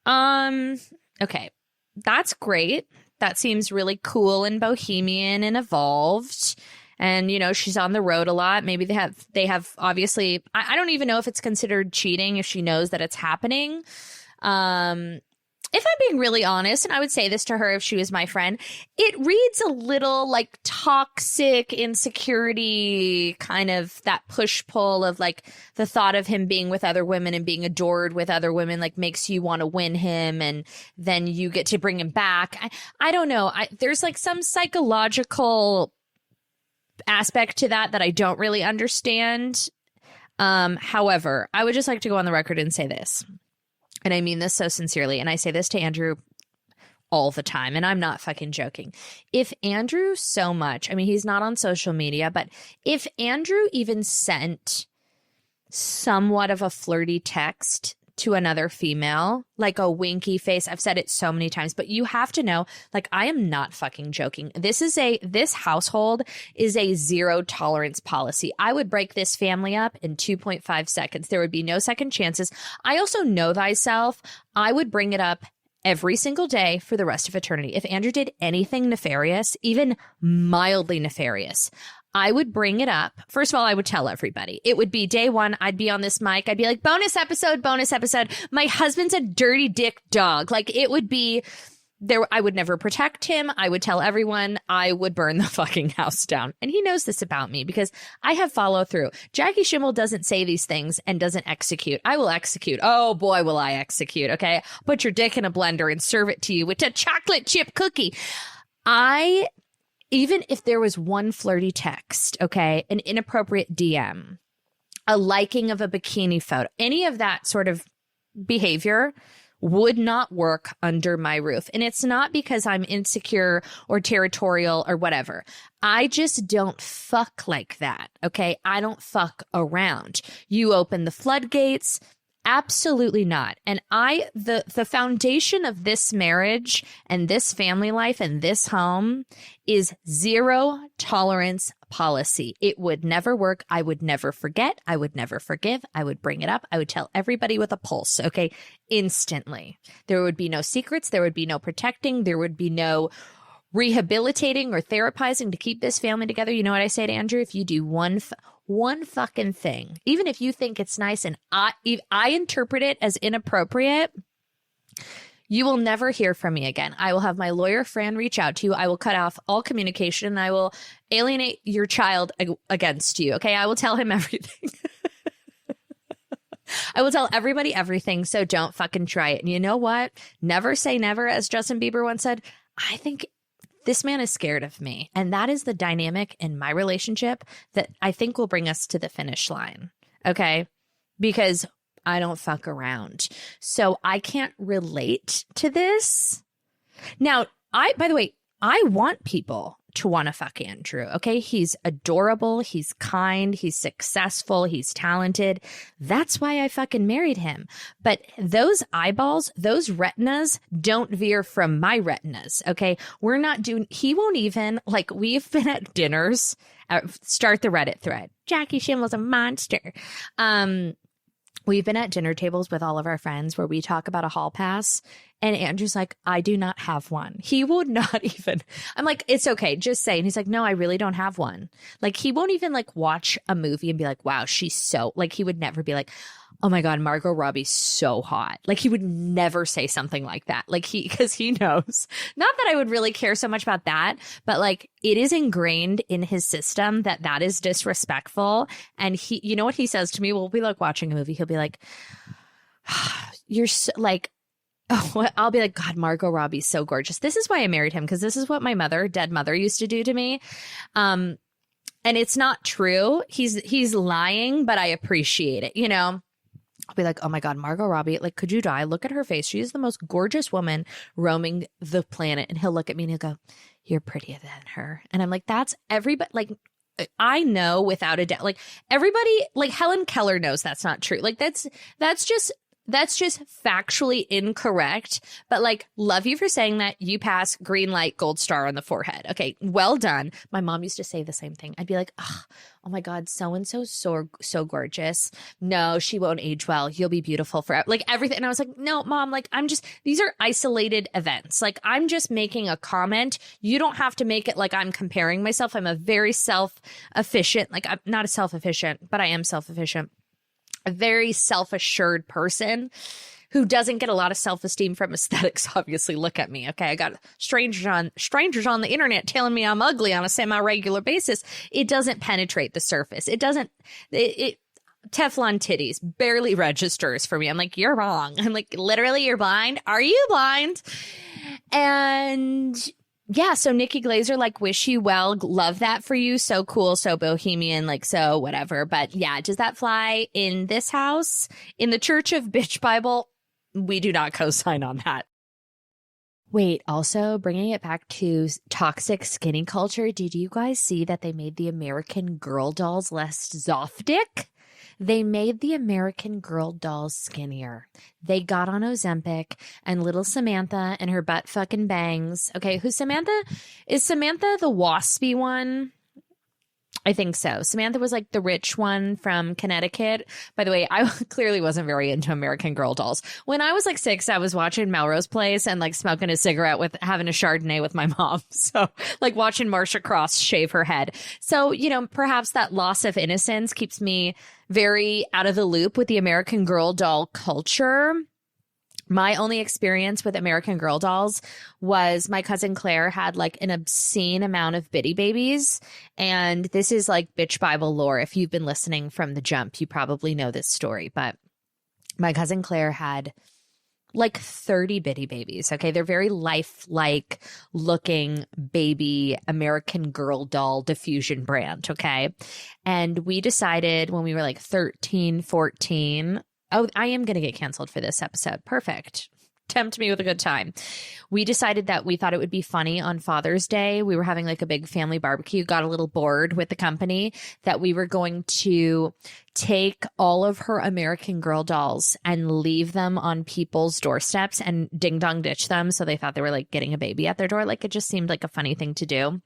Okay. That's great. That seems really cool and bohemian and evolved. And, you know, she's on the road a lot. Maybe they have obviously, I don't even know if it's considered cheating if she knows that it's happening. If I'm being really honest, and I would say this to her if she was my friend, it reads a little like toxic insecurity, kind of that push-pull of like the thought of him being with other women and being adored with other women, like makes you want to win him and then you get to bring him back. I don't know. There's like some psychological aspect to that I don't really understand. However, I would just like to go on the record and say this. And I mean this so sincerely. And I say this to Andrew all the time. And I'm not fucking joking. If Andrew so much, I mean, he's not on social media, but if Andrew even sent somewhat of a flirty text to another female, like a winky face, I've said it so many times, but you have to know, like, I am not fucking joking. This household is a zero tolerance policy. I would break this family up in 2.5 seconds. There would be no second chances. I also know thyself. I would bring it up every single day for the rest of eternity. If Andrew did anything nefarious, even mildly nefarious, I would bring it up. First of all, I would tell everybody. It would be day one. I'd be on this mic. I'd be like, bonus episode, bonus episode. My husband's a dirty dick dog. Like, it would be there. I would never protect him. I would tell everyone. I would burn the fucking house down. And he knows this about me because I have follow through. Jackie Schimmel doesn't say these things and doesn't execute. I will execute. Oh boy, will I execute. Okay. Put your dick in a blender and serve it to you with a chocolate chip cookie. Even if there was one flirty text, okay, an inappropriate DM, a liking of a bikini photo, any of that sort of behavior would not work under my roof. And it's not because I'm insecure or territorial or whatever. I just don't fuck like that, okay? I don't fuck around. You open the floodgates. Absolutely not. And the foundation of this marriage and this family life and this home is zero tolerance policy. It would never work. I would never forget. I would never forgive. I would bring it up. I would tell everybody with a pulse, okay? Instantly. There would be no secrets. There would be no protecting. There would be no rehabilitating or therapizing to keep this family together. You know what I say to Andrew? If you do one fucking thing, even if you think it's nice and I interpret it as inappropriate, you will never hear from me again. I will have my lawyer Fran reach out to you. I will cut off all communication and I will alienate your child against you. Okay. I will tell him everything. I will tell everybody everything. So don't fucking try it. And you know what? Never say never, as Justin Bieber once said. I think this man is scared of me. And that is the dynamic in my relationship that I think will bring us to the finish line. Okay. Because I don't fuck around. So I can't relate to this. Now, by the way, I want people to want to fuck Andrew. Okay. He's adorable. He's kind. He's successful. He's talented. That's why I fucking married him. But those eyeballs, those retinas don't veer from my retinas. Okay. We're not doing, he won't even, like, we've been at dinners, start the Reddit thread. Jackie Schimmel's a monster. We've been at dinner tables with all of our friends where we talk about a hall pass and Andrew's like, I do not have one. He would not even, I'm like, it's okay. Just say. And he's like, no, I really don't have one. Like, he won't even like watch a movie and be like, wow, she's so, like, he would never be like, oh my God, Margot Robbie's so hot. Like, he would never say something like that. Like, because he knows, not that I would really care so much about that, but like, it is ingrained in his system that that is disrespectful. And he, you know what he says to me? We'll be like watching a movie. He'll be like, you're so, like, oh, I'll be like, God, Margot Robbie's so gorgeous. This is why I married him, because this is what my dead mother used to do to me. And it's not true. He's lying, but I appreciate it, you know? I'll be like, oh my God, Margot Robbie, like, could you die? Look at her face. She is the most gorgeous woman roaming the planet. And he'll look at me and he'll go, you're prettier than her. And I'm like, that's everybody. Like, I know without a doubt, like everybody, like Helen Keller knows that's not true. Like that's just factually incorrect. But like, love you for saying that. You pass, green light, gold star on the forehead. Okay, well done. My mom used to say the same thing. I'd be like, oh my God, so-and-so so gorgeous. No, she won't age well. You'll be beautiful forever. Like everything. And I was like, no, Mom, like these are isolated events. Like I'm just making a comment. You don't have to make it like I'm comparing myself. I'm a very self-efficient, like I'm not a self-efficient, but I am self-efficient. A very self-assured person who doesn't get a lot of self-esteem from aesthetics. Obviously, look at me. Okay, I got strangers on the internet telling me I'm ugly on a semi-regular basis. It doesn't penetrate the surface. It Teflon titties barely registers for me. I'm like, you're wrong. I'm like, literally, you're blind. Are you blind? And yeah, so Nikki Glazer, like, wish you well. Love that for you. So cool, so bohemian, like, so whatever. But yeah, does that fly in this house? In the Church of Bitch Bible, we do not co-sign on that. Wait, also bringing it back to toxic skinny culture, did you guys see that they made the American Girl dolls less Zoftic? They made the American Girl dolls skinnier. They got on Ozempic, and little Samantha and her butt fucking bangs. Okay, who's Samantha? Is Samantha the waspy one? I think so. Samantha was like the rich one from Connecticut. By the way, I clearly wasn't very into American Girl dolls. When I was like 6, I was watching Melrose Place and like smoking a cigarette with having a Chardonnay with my mom. So like watching Marcia Cross shave her head. So, you know, perhaps that loss of innocence keeps me very out of the loop with the American Girl doll culture. My only experience with American Girl dolls was my cousin Claire had like an obscene amount of bitty babies. And this is like bitch Bible lore. If you've been listening from the jump, you probably know this story. But my cousin Claire had like 30 bitty babies. Okay. They're very lifelike looking baby American Girl doll diffusion brand. Okay. And we decided when we were like 13, 14. Oh, I am going to get canceled for this episode. Perfect. Tempt me with a good time. We decided that we thought it would be funny on Father's Day. We were having like a big family barbecue, got a little bored with the company, that we were going to take all of her American Girl dolls and leave them on people's doorsteps and ding dong ditch them. So they thought they were like getting a baby at their door. Like it just seemed like a funny thing to do.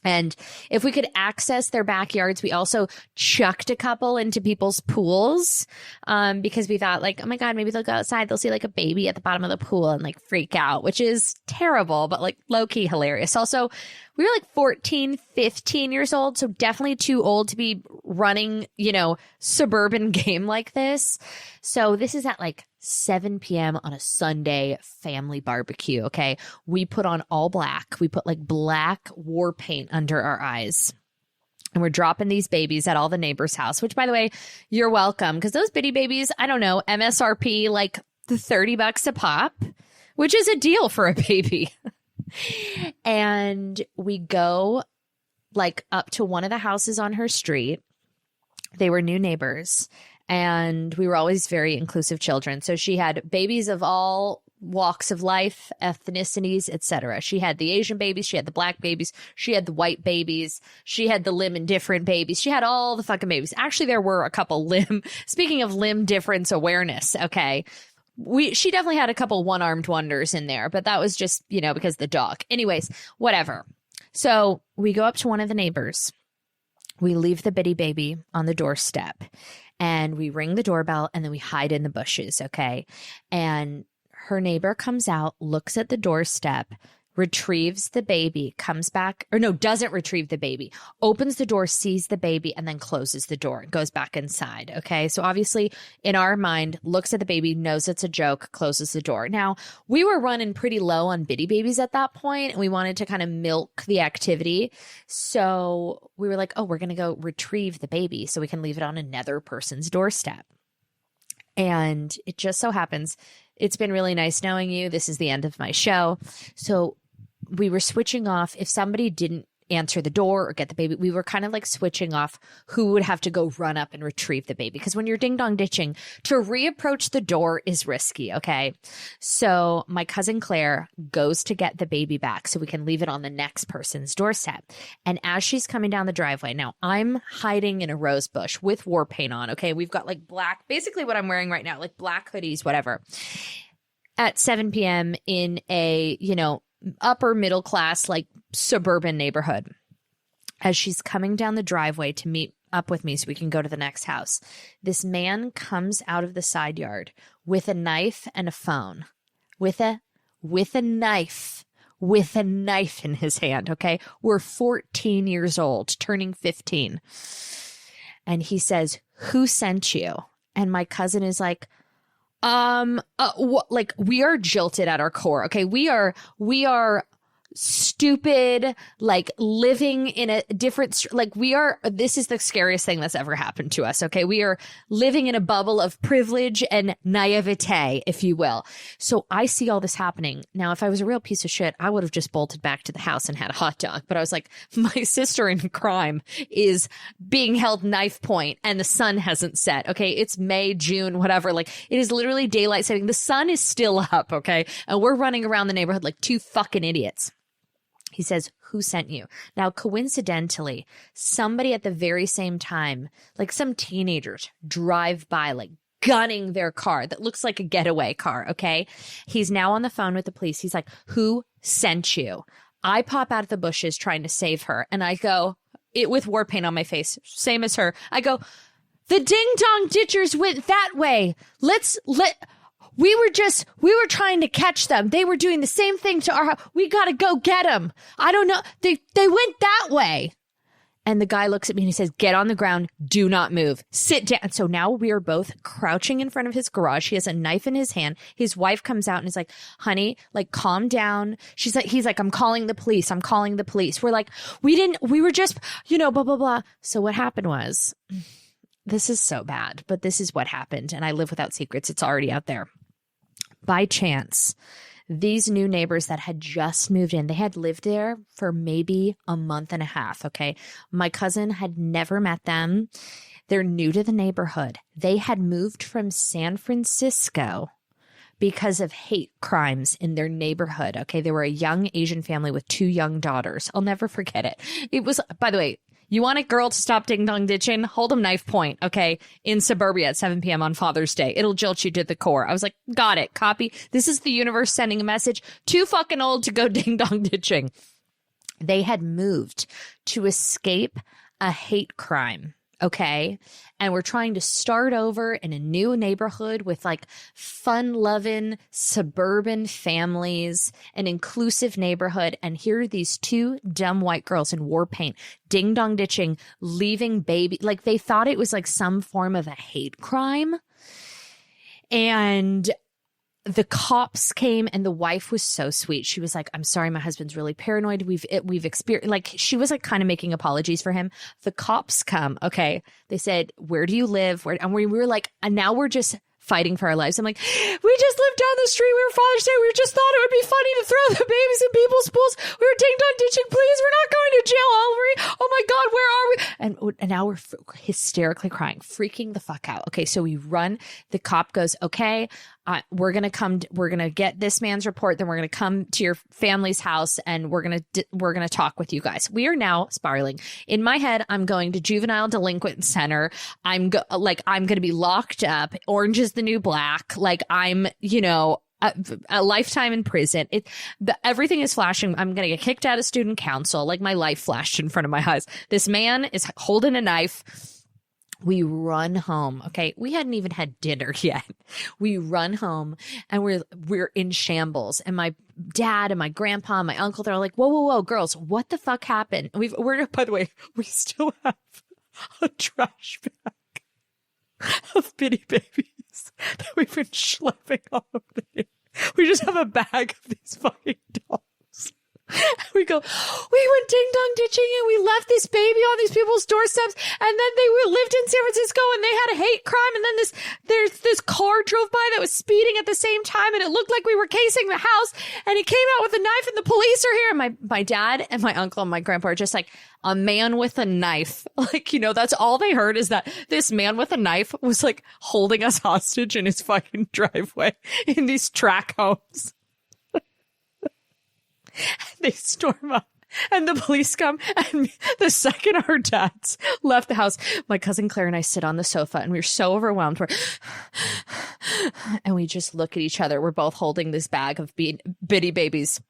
And if we could access their backyards, we also chucked a couple into people's pools because we thought like, oh my God, maybe they'll go outside. They'll see like a baby at the bottom of the pool and like freak out, which is terrible, but like low key hilarious. Also, we were like 14, 15 years old. So definitely too old to be running, you know, suburban game like this. So this is at like 7 p.m. on a Sunday family barbecue. Okay. We put on all black. We put like black war paint under our eyes. And we're dropping these babies at all the neighbors' house, which by the way, you're welcome. Because those bitty babies, I don't know, MSRP like $30 a pop, which is a deal for a baby. And we go like up to one of the houses on her street. They were new neighbors. And we were always very inclusive children. So she had babies of all walks of life, ethnicities, etc. She had the Asian babies. She had the black babies. She had the white babies. She had the limb indifferent babies. She had all the fucking babies. Actually, there were a couple speaking of limb difference awareness. Okay. She definitely had a couple one-armed wonders in there, but that was just, you know, because the dog. Anyways, whatever. So we go up to one of the neighbors. We leave the bitty baby on the doorstep. And we ring the doorbell and then we hide in the bushes, okay? And her neighbor comes out, looks at the doorstep, retrieves the baby, comes back, or no, doesn't retrieve the baby, opens the door, sees the baby, and then closes the door and goes back inside, okay? So obviously, in our mind, looks at the baby, knows it's a joke, closes the door. Now, we were running pretty low on bitty babies at that point, and we wanted to kind of milk the activity. So we were like, oh, we're going to go retrieve the baby so we can leave it on another person's doorstep. And it just so happens, it's been really nice knowing you. This is the end of my show. So we were switching off. If somebody didn't answer the door or get the baby. We were kind of like switching off who would have to go run up and retrieve the baby. Because when you're ding dong ditching, to reapproach the door is risky. Okay. So my cousin Claire goes to get the baby back so we can leave it on the next person's doorstep. And as she's coming down the driveway, now I'm hiding in a rose bush with war paint on. Okay. We've got like black, basically what I'm wearing right now, like black hoodies, whatever. At 7 p.m. in a, upper middle class, like suburban neighborhood. As she's coming down the driveway to meet up with me so we can go to the next house, this man comes out of the side yard with a knife and a phone, with a knife in his hand. Okay. We're 14 years old, turning 15. And he says, "Who sent you?" And my cousin is like, like we are jilted at our core. Okay. We are stupid, like living in a different, this is the scariest thing that's ever happened to us. Okay. We are living in a bubble of privilege and naivete, if you will. So I see all this happening. Now, if I was a real piece of shit, I would have just bolted back to the house and had a hot dog. But I was like, my sister in crime is being held knife point and the sun hasn't set. Okay. It's May, June, whatever. Like it is literally daylight saving. The sun is still up. Okay. And we're running around the neighborhood like two fucking idiots. He says, "Who sent you?" Now, coincidentally, somebody at the very same time, like some teenagers drive by, like gunning their car that looks like a getaway car. Okay. He's now on the phone with the police. He's like, "Who sent you?" I pop out of the bushes trying to save her. And I go, it with war paint on my face, same as her. I go, "The ding dong ditchers went that way. We were trying to catch them. They were doing the same thing to our house. We got to go get them. I don't know. They went that way." And the guy looks at me and he says, "Get on the ground. Do not move. Sit down." So now we are both crouching in front of his garage. He has a knife in his hand. His wife comes out and is like, "Honey, like calm down." He's like, "I'm calling the police. I'm calling the police." We're like, we were just, blah, blah, blah. So what happened was, this is so bad, but this is what happened. And I live without secrets. It's already out there. By chance, these new neighbors that had just moved in, they had lived there for maybe a month and a half. Okay. My cousin had never met them. They're new to the neighborhood. They had moved from San Francisco because of hate crimes in their neighborhood. Okay. They were a young Asian family with 2 young daughters. I'll never forget it. It was, by the way, you want a girl to stop ding dong ditching? Hold them knife point, okay, in suburbia at 7 p.m. on Father's Day. It'll jilt you to the core. I was like, got it, copy. This is the universe sending a message. Too fucking old to go ding dong ditching. They had moved to escape a hate crime. Okay. And we're trying to start over in a new neighborhood with like fun loving suburban families, an inclusive neighborhood. And here are these 2 dumb white girls in war paint, ding dong ditching, leaving baby. Like they thought it was like some form of a hate crime. And the cops came and the wife was so sweet. She was like, "I'm sorry, my husband's really paranoid. We've experienced," like she was like kind of making apologies for him. The cops come. Okay. They said, "Where do you live?" And we were like, and now we're just fighting for our lives. I'm like, "We just lived down the street. We were Father's Day. We just thought it would be funny to throw the babies in people's pools. We were ding dong ditching. Please, we're not going to jail, Ellery. Oh my God, where are we?" And now we're hysterically crying, freaking the fuck out. Okay. So we run. The cop goes, "Okay, we're going to get this man's report. Then we're going to come to your family's house and we're going to talk with you guys." We are now spiraling. In my head, I'm going to juvenile delinquent center. I'm going to be locked up. Orange is the new black. Like I'm, a lifetime in prison. Everything is flashing. I'm going to get kicked out of student council. Like my life flashed in front of my eyes. This man is holding a knife. We run home. Okay. We hadn't even had dinner yet. We run home and we're in shambles. And my dad and my grandpa and my uncle, they're all like, whoa, girls, what the fuck happened? By the way, we still have a trash bag of bitty babies that we've been schlepping all over the day. We just have a bag of these fucking dolls. We went ding dong ditching and we left this baby on these people's doorsteps, and then lived in San Francisco and they had a hate crime, and then this car drove by that was speeding at the same time, and it looked like we were casing the house, and he came out with a knife and the police are here. And my dad and my uncle and my grandpa are just like, a man with a knife. Like, that's all they heard, is that this man with a knife was like holding us hostage in his fucking driveway in these track homes. They storm up and the police come, and the second our dads left the house, my cousin Claire and I sit on the sofa and we're so overwhelmed. And we just look at each other. We're both holding this bag of bitty babies.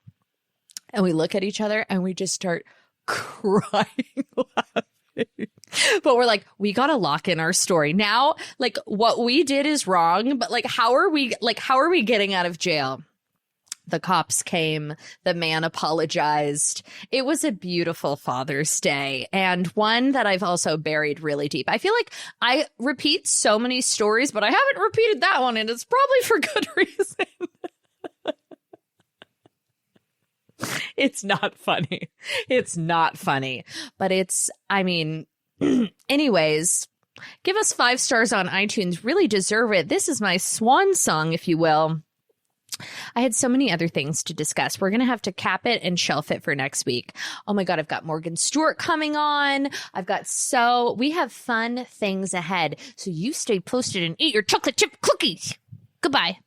And we look at each other and we just start crying, laughing. But we're like, we got to lock in our story. Now, like, what we did is wrong, but how are we getting out of jail? The cops came. The man apologized. It was a beautiful Father's Day, and one that I've also buried really deep. I feel like I repeat so many stories, but I haven't repeated that one, and it's probably for good reason. It's not funny. It's not funny, but anyways, give us 5 stars on iTunes. Really deserve it. This is my swan song, if you will. I had so many other things to discuss. We're going to have to cap it and shelf it for next week. Oh my God, I've got Morgan Stewart coming on. We have fun things ahead. So you stay posted and eat your chocolate chip cookies. Goodbye.